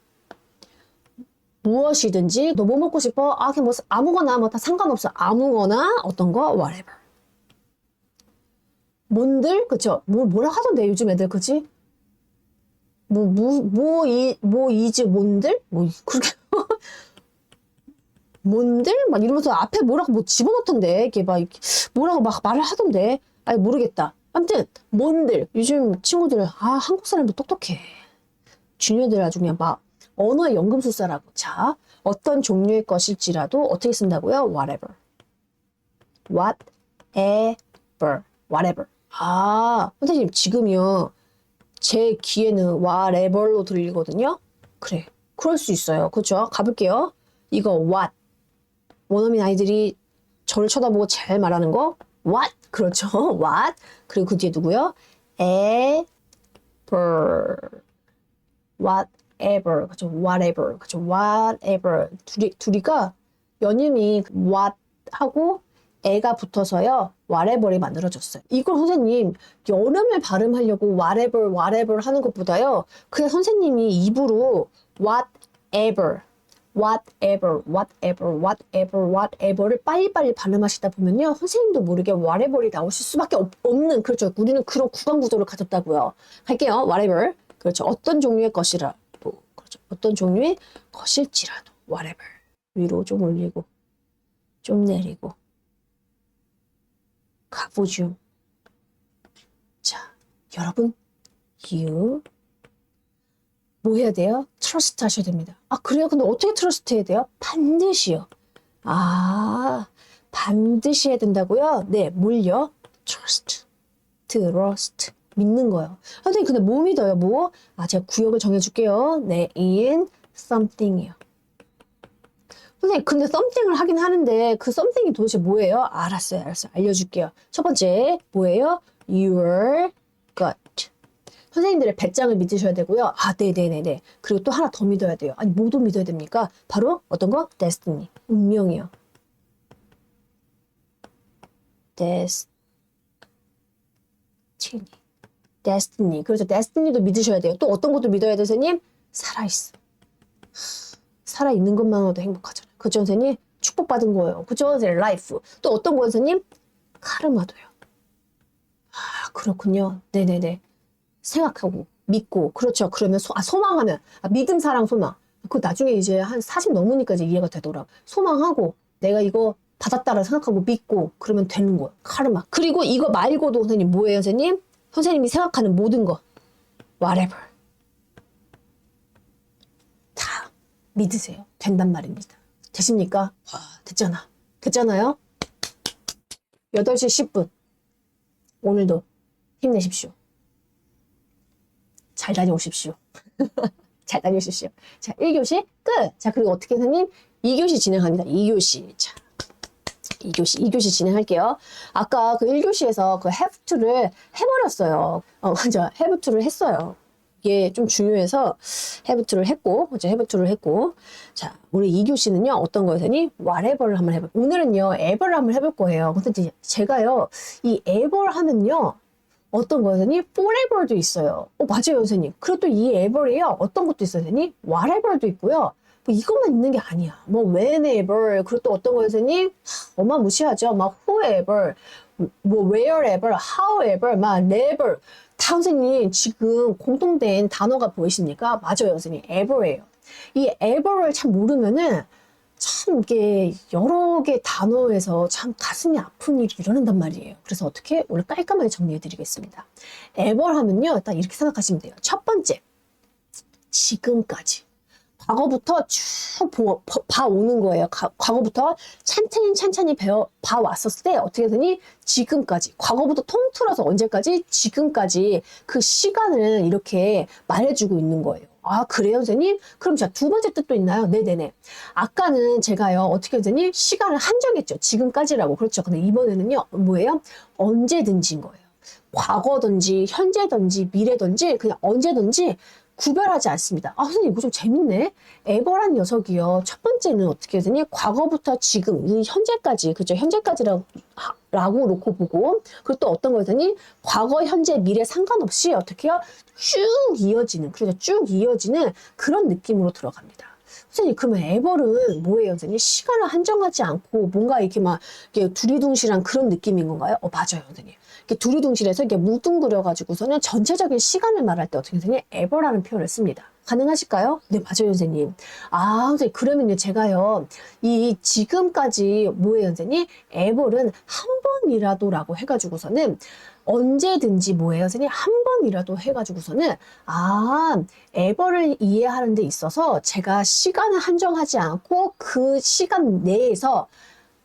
무엇이든지 너 뭐 먹고 싶어? 그냥 뭐 아무거나 뭐 다 상관없어. 아무거나 어떤 거 whatever. 뭔들 그쵸? 뭐라 하던데 요즘 애들 그치? 이즈 뭔들? 그렇게 뭔들? 막 이러면서 앞에 뭐라고 뭐 집어넣던데 이게 막 뭐라고 막 말을 하던데 모르겠다. 아무튼 뭔들 요즘 친구들 한국 사람도 똑똑해. 주니어들 아주 그냥 막 언어의 연금술사라고. 자, 어떤 종류의 것일지라도 어떻게 쓴다고요? whatever. whatever. 선생님 지금요. 제 귀에는 whatever로 들리거든요. 그래. 그럴 수 있어요. 그렇죠? 가볼게요. 이거 what. 원어민 아이들이 저를 쳐다보고 잘 말하는 거 what. 그렇죠. what. 그리고 그 뒤에 누구요? ever. whatever. 그렇죠. whatever. 그렇죠. whatever. 둘이가 연임이 what 하고 애가 붙어서요. whatever이 만들어졌어요. 이걸 선생님 연음을 발음하려고 whatever 하는 것보다요. 그냥 선생님이 입으로 whatever를 빨리빨리 발음하시다 보면요. 선생님도 모르게 whatever이 나오실 수밖에 없는 그렇죠. 우리는 그런 구강 구조를 가졌다고요. 갈게요. whatever. 그렇죠. 어떤 종류의 것이라도 그렇죠. 어떤 종류의 것일지라도 whatever. 위로 좀 올리고 좀 내리고 가보죠. 자, 여러분, you 뭐 해야 돼요? 트러스트 하셔야 됩니다. 그래요? 근데 어떻게 트러스트 해야 돼요? 반드시요. 반드시 해야 된다고요? 네, 뭘요? trust. 믿는 거요. 선생님, 근데 뭐 믿어요? 뭐? 제가 구역을 정해줄게요. 네, in something이요. 선생님, 근데 something을 하긴 하는데 그 something이 도대체 뭐예요? 알았어요. 알려줄게요. 첫 번째, 뭐예요? your gut. 선생님들의 배짱을 믿으셔야 되고요. 네네네네. 그리고 또 하나 더 믿어야 돼요. 뭐도 믿어야 됩니까? 바로 어떤 거? destiny. 운명이요. destiny. 그래서 destiny도 믿으셔야 돼요. 또 어떤 것도 믿어야 돼요, 선생님? 살아있어. 살아있는 것만으로도 행복하잖아요. 그죠, 선생님? 축복받은 거예요. 그죠, 선생님? life. 또 어떤 거예요, 선생님? 카르마도요. 그렇군요. 네네네. 생각하고, 믿고, 그렇죠. 그러면 소망하면, 믿음, 사랑, 소망. 그 나중에 이제 한 40 넘으니까 이제 이해가 되더라고. 소망하고, 내가 이거 받았다라 생각하고 믿고, 그러면 되는 거예요. 카르마. 그리고 이거 말고도 선생님 뭐예요, 선생님? 선생님이 생각하는 모든 거. whatever. 다 믿으세요. 된단 말입니다. 되십니까? 됐잖아요? 8시 10분. 오늘도 힘내십시오. 잘 다녀오십시오. 잘 다녀주십시오. 자, 1교시 끝. 자, 그리고 어떻게 선생님? 2교시 진행합니다. 2교시. 자, 2교시 진행할게요. 아까 그 1교시에서 그 have to를 해버렸어요. 맞아. have to를 했어요. 이게 좀 중요해서 have to를 했고, 그죠? have to를 했고. 자, 우리 2교시는요, 어떤 거였더니? whatever를 한번 해볼, 오늘은요, ever를 한번 해볼 거예요. 근데 제가요, 이 ever 하면요, 어떤 거였더니? forever도 있어요. 맞아요, 선생님. 그리고 또 이 ever이요, 어떤 것도 있어요, 선생님? whatever도 있고요. 뭐 이것만 있는 게 아니야. 뭐 whenever, 그리고 또 어떤 거였더니? 어마무시하죠. 막 whoever, 뭐 wherever, however, 막 never. 다 선생님 지금 공통된 단어가 보이십니까? 맞아요, 선생님. ever예요. 이 ever를 참 모르면은 참 이게 여러 개 단어에서 참 가슴이 아픈 일이 일어난단 말이에요. 그래서 어떻게 오늘 깔끔하게 정리해 드리겠습니다. ever 하면요, 딱 이렇게 생각하시면 돼요. 첫 번째, 지금까지. 과거부터 쭉 봐오는 거예요. 과거부터 찬찬히 봐왔었을 때 어떻게 되니? 지금까지. 과거부터 통틀어서 언제까지? 지금까지 그 시간을 이렇게 말해주고 있는 거예요. 아, 그래요, 선생님? 그럼 자, 두 번째 뜻도 있나요? 네네네. 아까는 제가요, 어떻게 선생님? 시간을 한정했죠. 지금까지라고. 그렇죠. 근데 이번에는요, 뭐예요? 언제든지인 거예요. 과거든지, 현재든지, 미래든지, 그냥 언제든지 구별하지 않습니다. 아, 선생님, 이거 좀 재밌네. 에버란 녀석이요. 첫 번째는 어떻게 되니? 과거부터 지금, 이 현재까지, 그죠? 현재까지라고 놓고 보고, 그리고 또 어떤 거더니? 과거, 현재, 미래 상관없이 어떻게 해요? 쭉 이어지는, 그렇죠? 쭉 이어지는 그런 느낌으로 들어갑니다. 선생님, 그러면 에버는 뭐예요, 선생님? 시간을 한정하지 않고 뭔가 이렇게 막 이렇게 두리둥실한 그런 느낌인 건가요? 맞아요, 선생님. 이렇게 두리둥실해서 이렇게 뭉뚱그려가지고서는 전체적인 시간을 말할 때 어떻게 선생님? ever라는 표현을 씁니다. 가능하실까요? 네, 맞아요, 선생님. 아, 선생님, 그러면요, 제가요, 이 지금까지 뭐예요, 선생님? ever는 한 번이라도라고 해가지고서는 언제든지 뭐예요, 선생님? 한 번이라도 해가지고서는 ever를 이해하는 데 있어서 제가 시간을 한정하지 않고 그 시간 내에서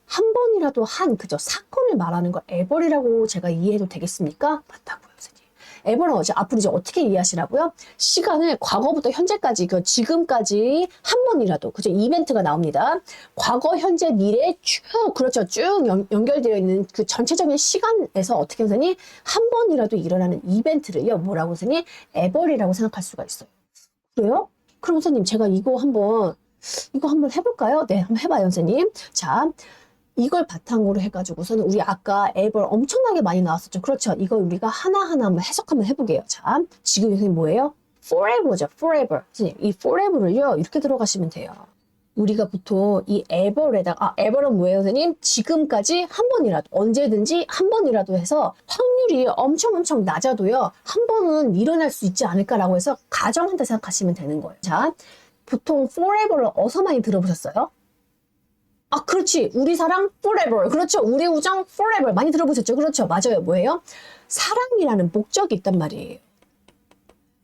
한 번이라도 그죠? 사건을 말하는 걸 ever이라고 제가 이해해도 되겠습니까? 맞다고요, 선생님. ever는 앞으로 이제 어떻게 이해하시라고요? 시간을 과거부터 현재까지, 그 지금까지 한 번이라도, 그죠? 이벤트가 나옵니다. 과거, 현재, 미래 쭉, 그렇죠. 쭉 연결되어 있는 그 전체적인 시간에서 어떻게 선생님? 한 번이라도 일어나는 이벤트를요, 뭐라고 선생님? ever이라고 생각할 수가 있어요. 그래요? 그럼 선생님, 제가 이거 한번 해볼까요? 네, 한번 해봐요, 선생님. 자, 이걸 바탕으로 해가지고서는 우리 아까 ever 엄청나게 많이 나왔었죠. 그렇죠. 이걸 우리가 하나하나 한번 해석 한번 해보게요. 자, 지금 선생님 뭐예요? forever죠. forever. 선생님, 이 forever를요, 이렇게 들어가시면 돼요. 우리가 보통 이 ever에다가, ever은 뭐예요, 선생님? 지금까지 한 번이라도, 언제든지 한 번이라도 해서 확률이 엄청 낮아도요, 한 번은 일어날 수 있지 않을까라고 해서 가정한다 생각하시면 되는 거예요. 자, 보통 forever를 어디서 많이 들어보셨어요? 아, 그렇지. 우리 사랑 forever. 그렇죠. 우리 우정 forever. 많이 들어보셨죠? 그렇죠. 맞아요. 뭐예요? 사랑이라는 목적이 있단 말이에요.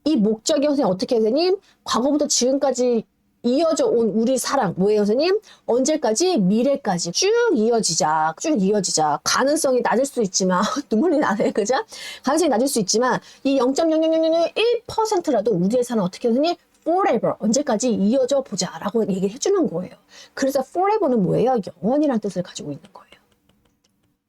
이 목적이 선생님 어떻게 해요, 선생님? 과거부터 지금까지 이어져 온 우리 사랑. 뭐예요, 선생님? 언제까지? 미래까지. 쭉 이어지자. 가능성이 낮을 수 있지만, 눈물이 나네. 그죠? 가능성이 낮을 수 있지만, 이 0.00001%라도 우리의 사랑 어떻게 해요, 선생님? forever, 언제까지 이어져 보자 라고 얘기를 해주는 거예요. 그래서 forever는 뭐예요? 영원이라는 뜻을 가지고 있는 거예요.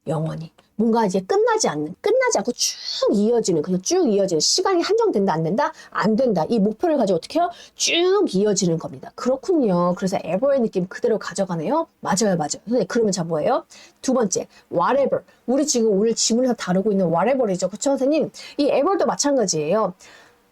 영원히. 뭔가 이제 끝나지 않고 쭉 이어지는, 그냥 쭉 이어지는, 시간이 한정된다, 안 된다? 안 된다. 이 목표를 가지고 어떻게 해요? 쭉 이어지는 겁니다. 그렇군요. 그래서 ever의 느낌 그대로 가져가네요. 맞아요. 선생님, 그러면 자 뭐예요? 두 번째, whatever. 우리 지금 오늘 지문에서 다루고 있는 whatever이죠. 그쵸, 선생님? 이 ever도 마찬가지예요.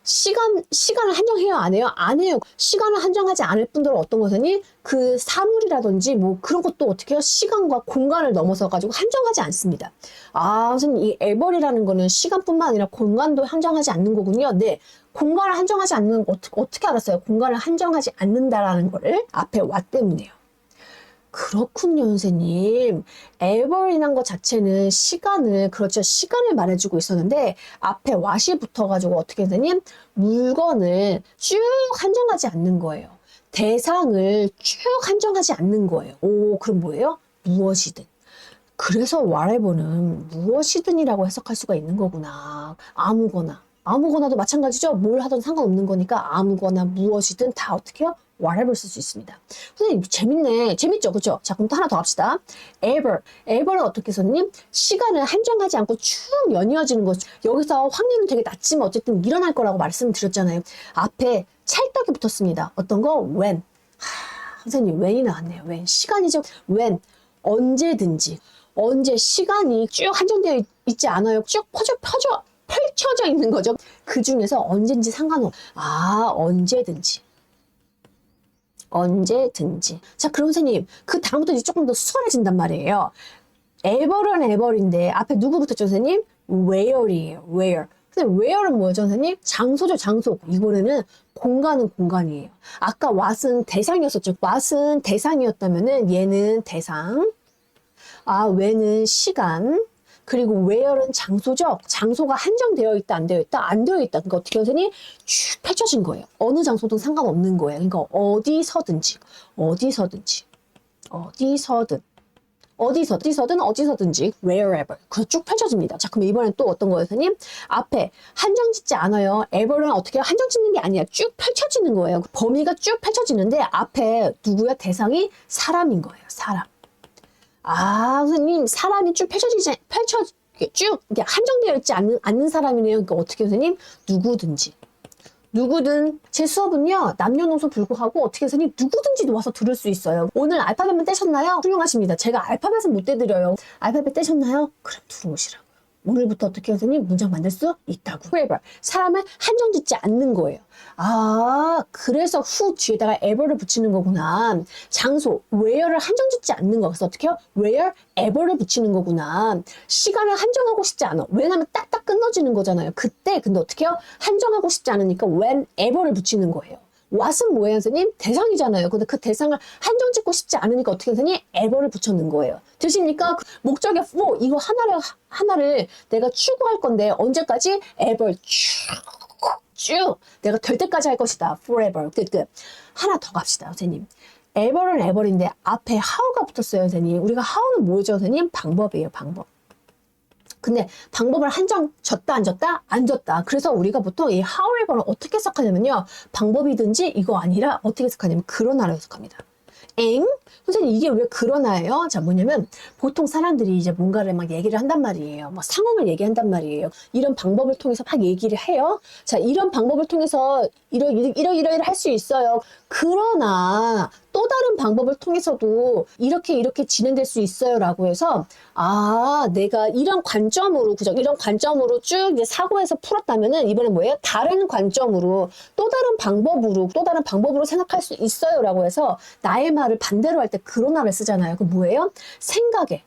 시간을 한정해요? 안 해요? 안 해요. 시간을 한정하지 않을 뿐더러 어떤 것이니 그 사물이라든지 뭐 그런 것도 어떻게 해요? 시간과 공간을 넘어서 가지고 한정하지 않습니다. 아, 선생님, 이 ever이라는 거는 시간뿐만 아니라 공간도 한정하지 않는 거군요. 네. 공간을 한정하지 않는 거 어떻게 알았어요? 공간을 한정하지 않는다라는 거를 앞에 what 때문에요. 그렇군요, 선생님. ever이란 것 자체는 그렇죠. 시간을 말해주고 있었는데, 앞에 what이 붙어가지고 어떻게 선생님? 물건을 쭉 한정하지 않는 거예요. 대상을 쭉 한정하지 않는 거예요. 오, 그럼 뭐예요? 무엇이든. 그래서 whatever는 무엇이든이라고 해석할 수가 있는 거구나. 아무거나. 아무거나도 마찬가지죠. 뭘 하든 상관없는 거니까 아무거나 무엇이든 다 어떻게 해요? whatever 쓸 수 있습니다. 선생님 재밌네. 재밌죠? 그죠? 자 그럼 또 하나 더 합시다. ever. ever는 어떻게 선생님? 시간을 한정하지 않고 쭉 연이어지는 거죠. 여기서 확률은 되게 낮지만 어쨌든 일어날 거라고 말씀드렸잖아요. 앞에 찰떡이 붙었습니다. 어떤 거? when. 선생님 when이 나왔네요. when. 시간이죠. when. 언제든지. 언제 시간이 쭉 한정되어 있지 않아요. 쭉 펼쳐져 있는 거죠. 그 중에서 언제든지 상관없. 언제든지. 언제든지. 자, 그럼 선생님, 그 다음부터 이제 조금 더 수월해진단 말이에요. ever는 ever인데 앞에 누구 붙었죠, 선생님? where이에요. where. 근데 where는 뭐죠, 선생님? 장소죠, 장소. 이번에는 공간은 공간이에요. 아까 what은 대상이었었죠. what은 대상이었다면은 얘는 대상. when은 시간. 그리고 where는 장소죠. 장소가 한정되어 있다, 안 되어 있다? 안 되어 있다. 그러니까 어떻게 선생님? 쭉 펼쳐진 거예요. 어느 장소든 상관없는 거예요. 그러니까 어디서든지. 어디서든지 wherever. 그래서 쭉 펼쳐집니다. 자, 그럼 이번엔 또 어떤 거예요, 선생님? 앞에 한정 짓지 않아요. ever는 어떻게 한정 짓는 게 아니야. 쭉 펼쳐지는 거예요. 범위가 쭉 펼쳐지는데 앞에 누구야? 대상이 사람인 거예요. 사람. 선생님, 사람이 쭉 쭉 이게 한정되어 있지 않는 사람이네요. 그러니까 어떻게 선생님? 누구든 제 수업은요 남녀노소 불구하고 어떻게 선생님 누구든지 와서 들을 수 있어요. 오늘 알파벳만 떼셨나요? 훌륭하십니다. 제가 알파벳은 못 떼드려요. 알파벳 떼셨나요? 그럼 들어오시라고요. 오늘부터 어떻게 선생님 문장 만들 수 있다고. forever. 사람을 한정 짓지 않는 거예요. 그래서 who 뒤에다가 ever를 붙이는 거구나. 장소, where를 한정 짓지 않는 거. 그래서 어떻게 해요? wherever를 붙이는 거구나. 시간을 한정하고 싶지 않아. 왜냐면 딱딱 끊어지는 거잖아요. 그때 근데 어떻게 해요? 한정하고 싶지 않으니까 whenever를 붙이는 거예요. what은 뭐예요, 선생님? 대상이잖아요. 근데 그 대상을 한정 짓고 싶지 않으니까 어떻게 선생님? ever를 붙였는 거예요. 되십니까? 목적의 for 이거 하나를 내가 추구할 건데 언제까지? ever 쭉 내가 될 때까지 할 것이다. forever. 끝. 하나 더 갑시다, 선생님. ever는 ever인데 앞에 how가 붙었어요, 선생님. 우리가 how는 뭐죠, 선생님? 방법이에요, 방법. 근데 방법을 한정 졌다 안 졌다? 안 졌다. 그래서 우리가 보통 이 however는 어떻게 해석하냐면요. 방법이든지 이거 아니라 어떻게 해석하냐면 그러나로 해석합니다. 선생님 이게 왜 그러나예요? 자 뭐냐면 보통 사람들이 이제 뭔가를 막 얘기를 한단 말이에요. 뭐 상황을 얘기한단 말이에요. 이런 방법을 통해서 막 얘기를 해요. 자 이런 방법을 통해서 이러이러 할 수 있어요. 그러나 또 다른 방법을 통해서도 이렇게 진행될 수 있어요 라고 해서 내가 이런 관점으로 그죠? 이런 관점으로 쭉 이제 사고해서 풀었다면은 이번엔 뭐예요? 다른 관점으로 또 다른 방법으로 생각할 수 있어요 라고 해서 나의 말을 반대로 할 때 그러나를 쓰잖아요. 그 뭐예요? 생각의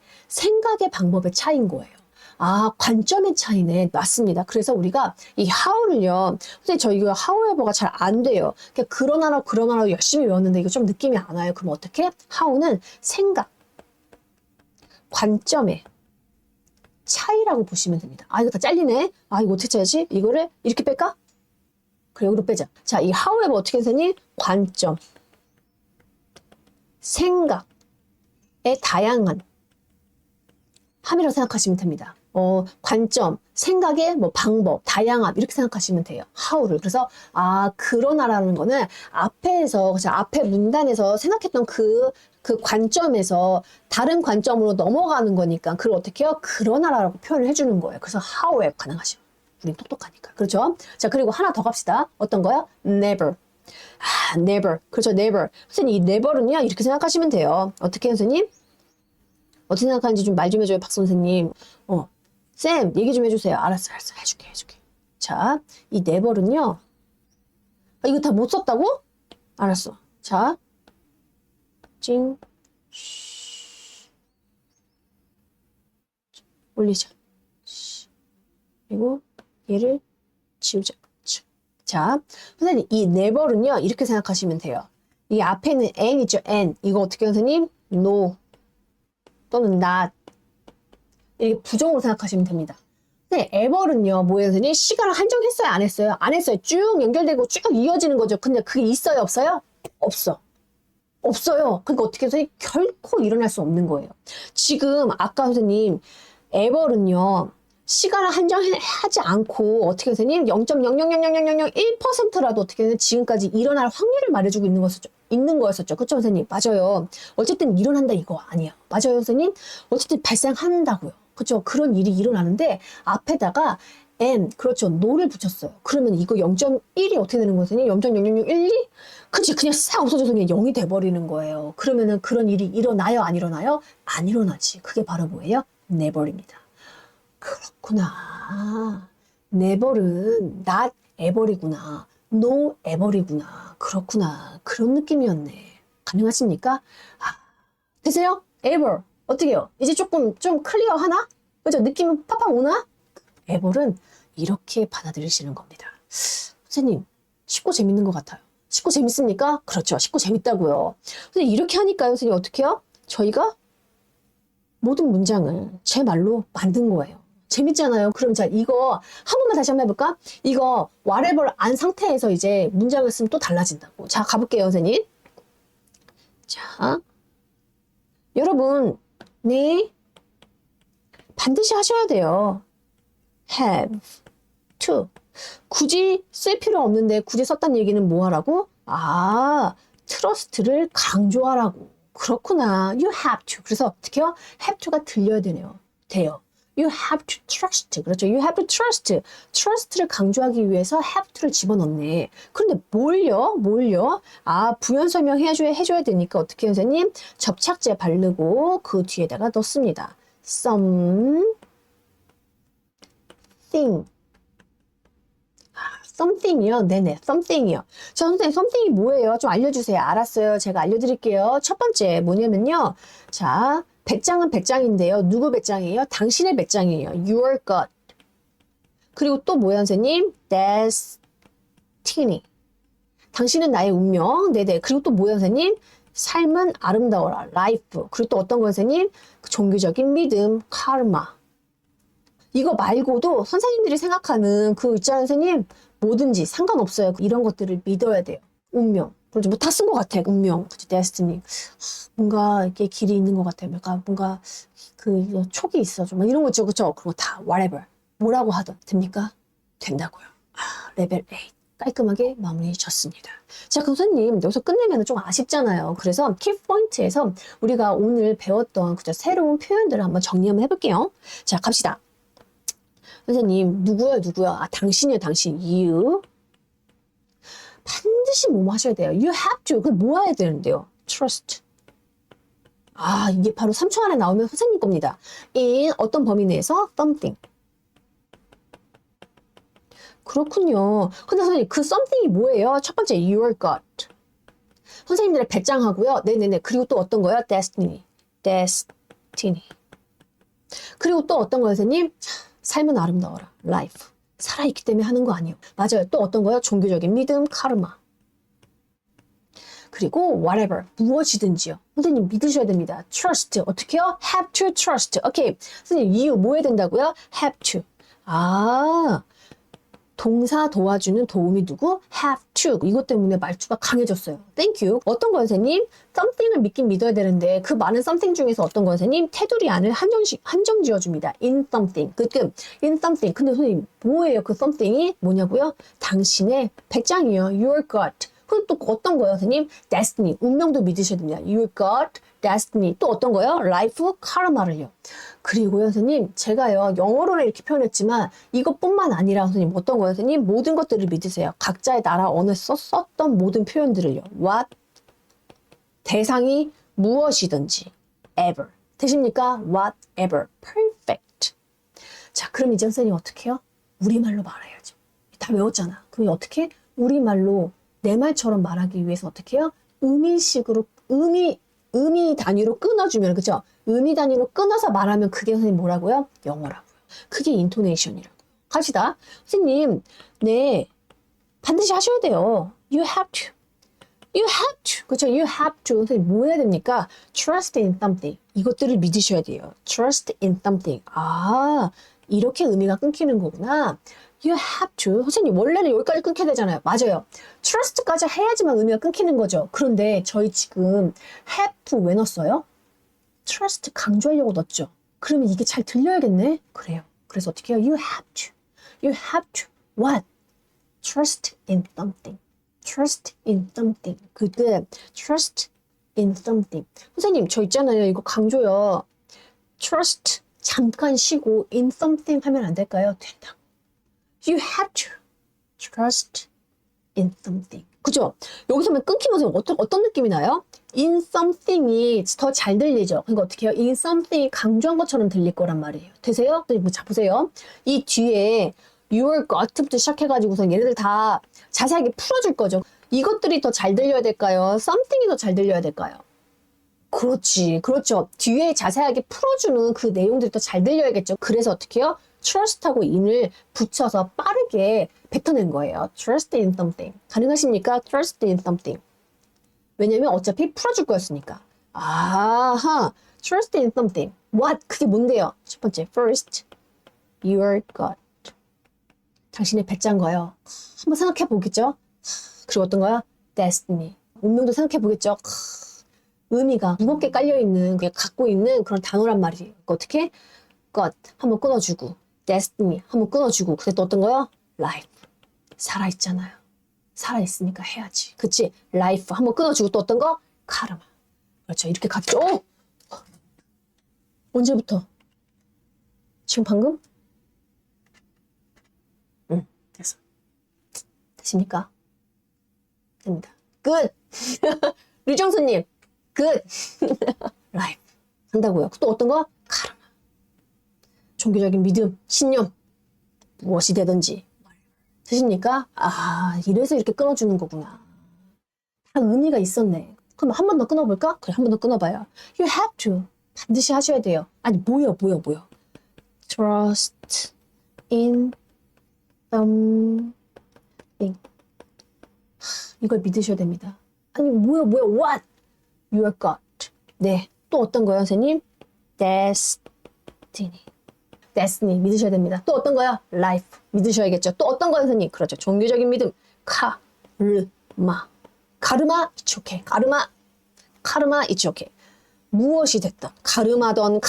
방법의 차이인 거예요. 관점의 차이네. 맞습니다. 그래서 우리가 이 how를요. 선생님 저 이거 however가 잘 안 돼요. 그러나로 열심히 외웠는데 이거 좀 느낌이 안 와요. 그럼 어떻게? how는 생각, 관점의 차이라고 보시면 됩니다. 이거 다 잘리네. 이거 어떻게 짜야지? 이거를 이렇게 뺄까? 그래, 여기로 빼자. 자, 이 however 어떻게 선생님? 관점, 생각의 다양한 함이라고 생각하시면 됩니다. 관점, 생각의 방법, 다양함 이렇게 생각하시면 돼요. how를. 그래서 그러나라는 거는 앞에 문단에서 생각했던 그 관점에서 다른 관점으로 넘어가는 거니까 그걸 어떻게 해요? 그러나라라고 표현을 해주는 거예요. 그래서 however 가능하죠. 우린 똑똑하니까. 그렇죠? 자, 그리고 하나 더 갑시다. 어떤 거요? never. never. 그렇죠, never. 선생님, 이 never는요, 이렇게 생각하시면 돼요. 어떻게 해요, 선생님? 어떻게 생각하는지 좀 말 좀 해줘요, 박 선생님. 쌤, 얘기 좀 해주세요. 알았어. 해줄게. 자, 이 never는요, 이거 다 못 썼다고? 알았어. 자, 올리자. 그리고 얘를 지우자. 자, 선생님, 이 never는요, 이렇게 생각하시면 돼요. 이 앞에 있는 n 있죠, n. 이거 어떻게 해요, 선생님? no 또는 not. 이렇게 부정으로 생각하시면 됩니다. 근데 ever는요, 뭐예요, 선생님? 시간을 한정했어요, 안 했어요? 안 했어요. 쭉 연결되고 쭉 이어지는 거죠. 근데 그게 있어요, 없어요? 없어요. 그러니까 어떻게 해서 결코 일어날 수 없는 거예요. 지금 아까 선생님 ever는요. 시간을 한정하지 않고 어떻게 선생님 0.0000001%라도 어떻게 해서 지금까지 일어날 확률을 말해주고 있는 거였었죠. 그쵸 선생님? 맞아요. 어쨌든 일어난다 이거 아니야. 맞아요 선생님? 어쨌든 발생한다고요. 그쵸? 그런 일이 일어나는데 앞에다가 n 그렇죠. no를 붙였어요. 그러면 이거 0.1이 어떻게 되는 거예요 선생님? 0.00012? 그치 그냥 싹 없어져서 그냥 0이 돼버리는 거예요. 그러면은 그런 일이 일어나요 안 일어나요? 안 일어나지. 그게 바로 뭐예요? never입니다. 그렇구나. never은 not ever이구나. no ever이구나. 그렇구나. 그런 느낌이었네. 가능하십니까? 아, 되세요? ever. 어떻게 해요? 이제 조금 좀 클리어 하나? 그죠? 느낌은 팍팍 오나? ever은 이렇게 받아들이시는 겁니다. 선생님, 쉽고 재밌는 것 같아요. 쉽고 재밌습니까? 그렇죠. 쉽고 재밌다고요. 선생님, 이렇게 하니까요. 선생님, 어떻게 해요? 저희가 모든 문장을 제 말로 만든 거예요. 재밌잖아요. 그럼 자, 이거 한 번만 다시 한번 해볼까? 이거 whatever 안 상태에서 이제 문장을 쓰면 또 달라진다고. 자, 가볼게요, 선생님. 자, 여러분, 네, 반드시 하셔야 돼요. have, to. 굳이 쓸 필요 없는데 굳이 썼다는 얘기는 뭐 하라고? 아, trust를 강조하라고. 그렇구나. You have to. 그래서 어떻게 해요? have to가 들려야 돼요. You have to trust. 그렇죠. You have to trust. trust를 강조하기 위해서 have to를 집어넣네. 그런데 뭘요? 아, 부연 설명 해줘야 되니까 어떻게 해요, 선생님? 접착제 바르고 그 뒤에다가 넣습니다. something. something이요? 네네, something이요. 자, 선생님, something이 뭐예요? 좀 알려주세요. 알았어요. 제가 알려드릴게요. 첫 번째, 뭐냐면요. 자, 배짱은 배짱인데요. 누구 배짱이에요? 당신의 배짱이에요. Your God. 그리고 또 뭐예요, 선생님? Destiny. 당신은 나의 운명. 네네. 그리고 또 뭐예요, 선생님? 삶은 아름다워라. Life. 그리고 또 어떤 거예요, 선생님? 종교적인 믿음. Karma. 이거 말고도 선생님들이 생각하는 그 있잖아요, 선생님. 뭐든지 상관없어요. 이런 것들을 믿어야 돼요. 운명. 그렇죠. 뭐 다 쓴 것 같아. 운명. 그치, 데스티니. 뭔가 이렇게 길이 있는 것 같아요. 뭔가 그 촉이 있어. 좀 이런 거 있죠. 그쵸? 그런 거 다 whatever. 뭐라고 하든 됩니까? 된다고요. 아, 레벨 8. 깔끔하게 마무리 졌습니다. 자, 그럼 선생님 여기서 끝내면 좀 아쉽잖아요. 그래서 키포인트에서 우리가 오늘 배웠던 그저 새로운 표현들을 한번 정리 한번 해볼게요. 자, 갑시다. 선생님, 누구야? 아, 당신이요, 당신. you. 반드시 뭐 하셔야 돼요. You have to. 그럼 뭐 해야 되는데요? trust. 아, 이게 바로 3초 안에 나오면 선생님 겁니다. in 어떤 범위 내에서 something. 그렇군요. 근데 선생님, 그 something이 뭐예요? 첫 번째, your God. 선생님들의 배짱하고요. 네네네. 그리고 또 어떤 거요? destiny. 그리고 또 어떤 거요, 선생님? 삶은 아름다워라. life. 살아있기 때문에 하는 거 아니에요. 맞아요. 또 어떤 거요? 종교적인 믿음, 카르마. 그리고 whatever. 무엇이든지요. 선생님 믿으셔야 됩니다. trust. 어떻게 해요? have to trust. 오케이. 선생님 이유 뭐 해야 된다고요? have to. 아, 동사 도와주는 도움이 누구? have to. 이것 때문에 말투가 강해졌어요. thank you. 어떤 거요, 선생님? something을 믿긴 믿어야 되는데 그 많은 something 중에서 어떤 거요, 선생님? 테두리 안을 한정 지어줍니다. in something. in something. 근데 선생님 뭐예요? 그 something이 뭐냐고요? 당신의 배짱이요. your God. 그리고 또 어떤 거요, 선생님? destiny. 운명도 믿으셔야 됩니다. your God, destiny. 또 어떤 거요? life, karma를요. 그리고요, 선생님, 제가요, 영어로는 이렇게 표현했지만 이것뿐만 아니라 선생님, 어떤 거예요, 선생님? 모든 것들을 믿으세요. 각자의 나라 언어에서 썼던 모든 표현들을요. what, 대상이 무엇이든지, ever. 되십니까? whatever. perfect. 자, 그럼 이제 선생님 어떻게 해요? 우리말로 말해야죠. 다 외웠잖아. 그럼 어떻게? 우리말로 내 말처럼 말하기 위해서 어떻게 해요? 의미식으로, 의미 단위로 끊어주면, 그죠? 의미 단위로 끊어서 말하면 그게 선생님 뭐라고요? 영어라고요. 그게 인토네이션이라고요. 갑시다. 선생님, 네, 반드시 하셔야 돼요. You have to. You have to. 그렇죠? You have to. 선생님 뭐 해야 됩니까? Trust in something. 이것들을 믿으셔야 돼요. Trust in something. 아, 이렇게 의미가 끊기는 거구나. You have to. 선생님 원래는 여기까지 끊겨야 되잖아요. 맞아요. trust까지 해야지만 의미가 끊기는 거죠. 그런데 저희 지금 have to 왜 넣었어요? trust 강조하려고 넣었죠. 그러면 이게 잘 들려야겠네? 그래요. 그래서 어떻게 해요? You have to what? Trust in something. Trust in something. 그때 trust in something. 선생님, 저 있잖아요. 이거 강조요. Trust 잠깐 쉬고 in something 하면 안 될까요? 된다. You have to trust in something. 그죠? 여기서 만 끊기면서 어떤 느낌이 나요? in something이 더 잘 들리죠? 그러니까 어떻게 해요? in something이 강조한 것처럼 들릴 거란 말이에요. 되세요? 자, 보세요. 이 뒤에 your got부터 시작해가지고서 얘네들 다 자세하게 풀어줄 거죠. 이것들이 더 잘 들려야 될까요? something이 더 잘 들려야 될까요? 그렇지. 그렇죠. 뒤에 자세하게 풀어주는 그 내용들이 더 잘 들려야겠죠. 그래서 어떻게 해요? trust하고 in을 붙여서 빠르게 뱉어낸 거예요. trust in something. 가능하십니까? trust in something. 왜냐면 어차피 풀어줄 거였으니까. 아하. trust in something. what? 그게 뭔데요? 첫 번째. first, your God. 당신의 배짱 거요. 한번 생각해 보겠죠? 그리고 어떤 거야? destiny. 운명도 생각해 보겠죠? 의미가 무겁게 깔려있는, 갖고 있는 그런 단어란 말이에요. 어떻게? God. 한번 끊어주고. destiny. 한번 끊어주고. 근데 또 어떤 거요? life. 살아있잖아요. 살아있으니까 해야지. 그치? life. 한번 끊어주고 또 어떤 거? karma. 그렇죠. 이렇게 갔죠. 오! 언제부터? 지금 방금? 응, 됐어. 되십니까? 됩니다. good. 류정수님. good. life. 한다고요. 또 어떤 거? karma. 종교적인 믿음, 신념. 무엇이 되든지. 되십니까? 아, 이래서 이렇게 끊어주는 거구나. 다 의미가 있었네. 그럼 한 번 더 끊어볼까? 그래, 한 번 더 끊어봐요. You have to. 반드시 하셔야 돼요. 아니, 뭐요? Trust in something. 이걸 믿으셔야 됩니다. 아니, 뭐요? What? Your God. 네. 또 어떤 거요, 선생님? Destiny. destiny 믿으셔야 됩니다. 또 어떤 거요? life 믿으셔야겠죠. 또 어떤 거요, 선생님? 그렇죠. 종교적인 믿음. 카르마. 카르마, it's okay. 카르마, it's okay. 무엇이 됐든, 카르마던,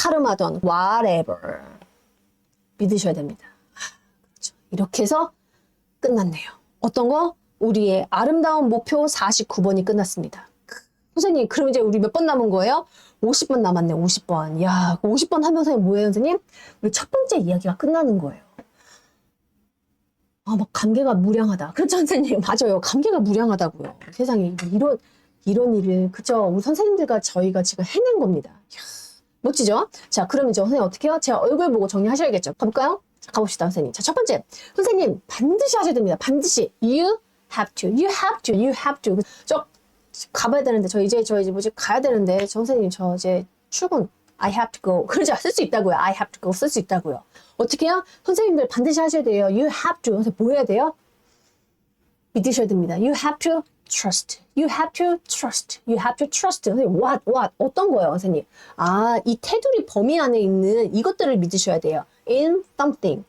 whatever. 믿으셔야 됩니다. 그렇죠. 이렇게 해서 끝났네요. 어떤 거? 우리의 아름다운 목표 49번이 끝났습니다. 선생님, 그럼 이제 우리 몇 번 남은 거예요? 50번 남았네, 50번. 야, 50번 하면서 뭐예요, 선생님? 우리 첫 번째 이야기가 끝나는 거예요. 아, 막 감개가 무량하다. 그렇죠, 선생님? 맞아요. 감개가 무량하다고요. 세상에, 이런 일을, 그죠? 우리 선생님들과 저희가 지금 해낸 겁니다. 이야, 멋지죠? 자, 그럼 이제 선생님 어떻게 해요? 제 얼굴 보고 정리하셔야겠죠? 가볼까요? 자, 가봅시다, 선생님. 자, 첫 번째. 선생님, 반드시 하셔야 됩니다. 반드시. You have to. 저, 가봐야 되는데, 저 이제 뭐지, 가야 되는데, 선생님, 저 이제 출근, I have to go. 그러죠? 쓸 수 있다고요. I have to go. 쓸 수 있다고요. 어떻게 해요? 선생님들 반드시 하셔야 돼요. You have to. 선생님, 뭐 해야 돼요? 믿으셔야 됩니다. You have to trust. 선생님, what? 어떤 거예요, 선생님? 아, 이 테두리 범위 안에 있는 이것들을 믿으셔야 돼요. in something.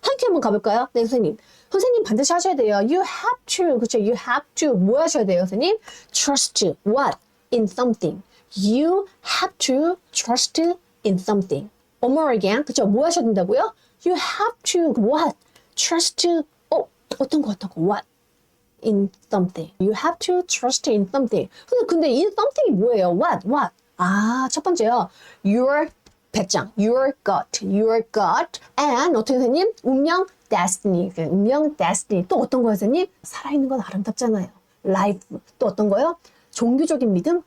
함께 한번 가볼까요? 네, 선생님. 선생님 반드시 하셔야 돼요. You have to. 그렇죠? You have to. 뭐 하셔야 돼요, 선생님? Trust. What? In something. You have to trust in something. One more again. 그렇죠? 뭐 하셔야 된다고요? You have to. What? Trust. 어떤 거? What? In something. You have to trust in something. 근데 in something이 뭐예요? What? 아, 첫 번째요. Your 배짱. Your gut. And 어떻게 선생님? 운명. destiny. destiny. 또 어떤 거예요, 선생님? 살아있는 건 아름답잖아요. life. 또 어떤 거예요? 종교적인 믿음.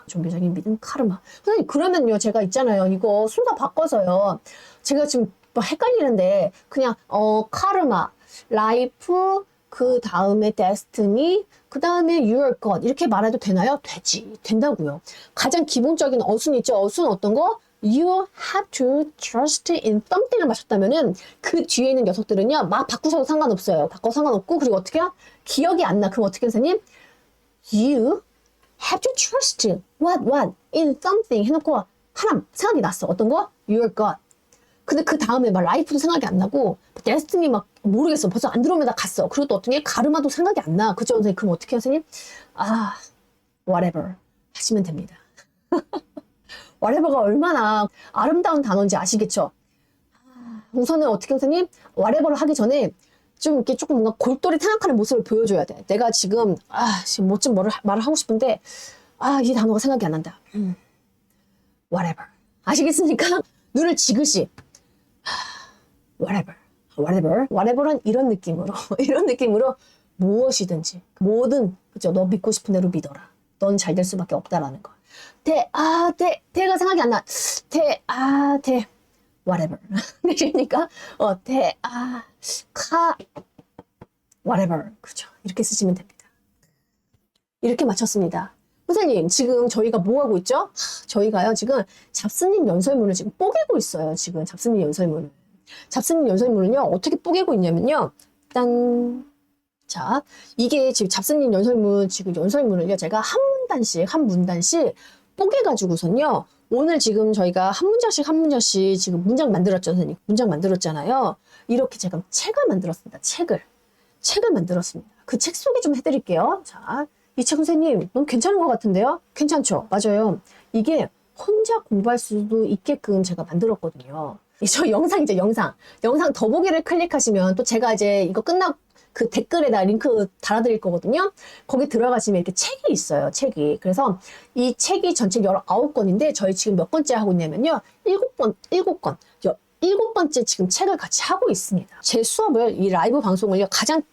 종교적인 믿음. 선생님, 그러면요, 제가 있잖아요. 이거 순서 바꿔서요. 제가 지금 뭐 헷갈리는데, 그냥, 카르마, 라이프, 그 다음에 destiny, 그 다음에 your God. 이렇게 말해도 되나요? 된다고요. 가장 기본적인 어순 있죠? 어순 어떤 거? You have to trust in something을 마셨다면은 그 뒤에 있는 녀석들은요, 막 바꾸셔도 상관없어요. 바꿔도 상관없고, 그리고 어떻게 해요? 기억이 안 나. 그럼 어떻게 해요, 선생님? You have to trust what in something 해놓고 하나 생각이 났어. 어떤 거? Your God. 근데 그 다음에 막 라이프도 생각이 안 나고 데스티니 막 모르겠어. 벌써 안드로메다 갔어. 그리고 또 어떤 게 가르마도 생각이 안 나. 그죠, 선생님? 그럼 어떻게 해요, 선생님? 아, whatever 하시면 됩니다. whatever가 얼마나 아름다운 단어인지 아시겠죠? 우선은 어떻게 선생님? whatever를 하기 전에 좀 이렇게 조금 뭔가 골똘히 생각하는 모습을 보여줘야 돼. 내가 지금, 지금 뭐좀 말을 하고 싶은데, 이 단어가 생각이 안 난다. whatever. 아시겠습니까? 눈을 지그시. whatever. whatever은 이런 느낌으로, 이런 느낌으로 무엇이든지, 뭐든, 그죠? 너 믿고 싶은 대로 믿어라. 넌 잘 될 수밖에 없다라는 거. 대가 생각이 안 나. 대. whatever. 되십니까? whatever. 그죠? 이렇게 쓰시면 됩니다. 이렇게 맞췄습니다. 선생님, 지금 저희가 뭐 하고 있죠? 저희가요, 지금 잡스님 연설문을 지금 뽀개고 있어요. 지금 잡스님 연설문을. 잡스님 연설문은요, 어떻게 뽀개고 있냐면요. 자, 이게 지금 잡스님 연설문, 지금 연설문을요, 제가 한 문단씩 뽀개가지고선요, 오늘 지금 저희가 한 문장씩 지금 문장 만들었죠, 선생님. 문장 만들었잖아요. 이렇게 제가 책을 만들었습니다. 책을 만들었습니다. 그 책 소개 좀 해드릴게요. 자, 이 책 선생님, 너무 괜찮은 것 같은데요? 괜찮죠? 맞아요. 이게 혼자 공부할 수도 있게끔 제가 만들었거든요. 저 영상이죠, 영상 더보기를 클릭하시면 또 제가 이제 이거 끝나고 그 댓글에다 링크 달아드릴 거거든요. 거기 들어가시면 이렇게 책이 있어요, 책이. 그래서 이 책이 전체 19권인데 저희 지금 몇 번째 하고 있냐면요. 7권. 7번째 지금 책을 같이 하고 있습니다. 제 수업을, 이 라이브 방송을요, 가장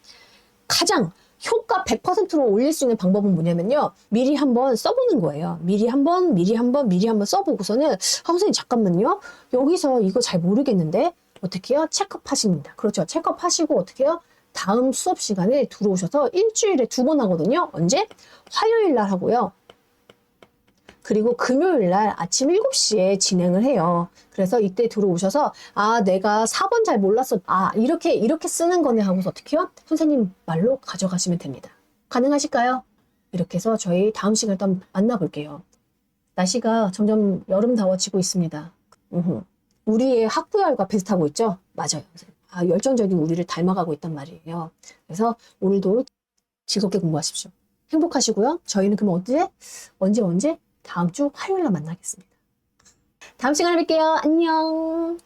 효과 100%로 올릴 수 있는 방법은 뭐냐면요. 미리 한번 써보는 거예요. 미리 한번 써보고서는, 선생님 잠깐만요. 여기서 이거 잘 모르겠는데 어떻게 해요? 체크하십니다. 그렇죠. 체크하시고 어떻게 해요? 다음 수업 시간에 들어오셔서 일주일에 2번 하거든요. 언제? 화요일 날 하고요. 그리고 금요일 날 아침 7시에 진행을 해요. 그래서 이때 들어오셔서 내가 4번 잘 몰랐어. 이렇게 쓰는 거네 하고서 어떻게 해요? 선생님 말로 가져가시면 됩니다. 가능하실까요? 이렇게 해서 저희 다음 시간에 또 한번 만나볼게요. 날씨가 점점 여름다워지고 있습니다. 우리의 학구열과 비슷하고 있죠? 맞아요. 열정적인 우리를 닮아가고 있단 말이에요. 그래서 오늘도 즐겁게 공부하십시오. 행복하시고요. 저희는 그럼 언제? 다음 주 화요일 날 만나겠습니다. 다음 시간에 뵐게요. 안녕.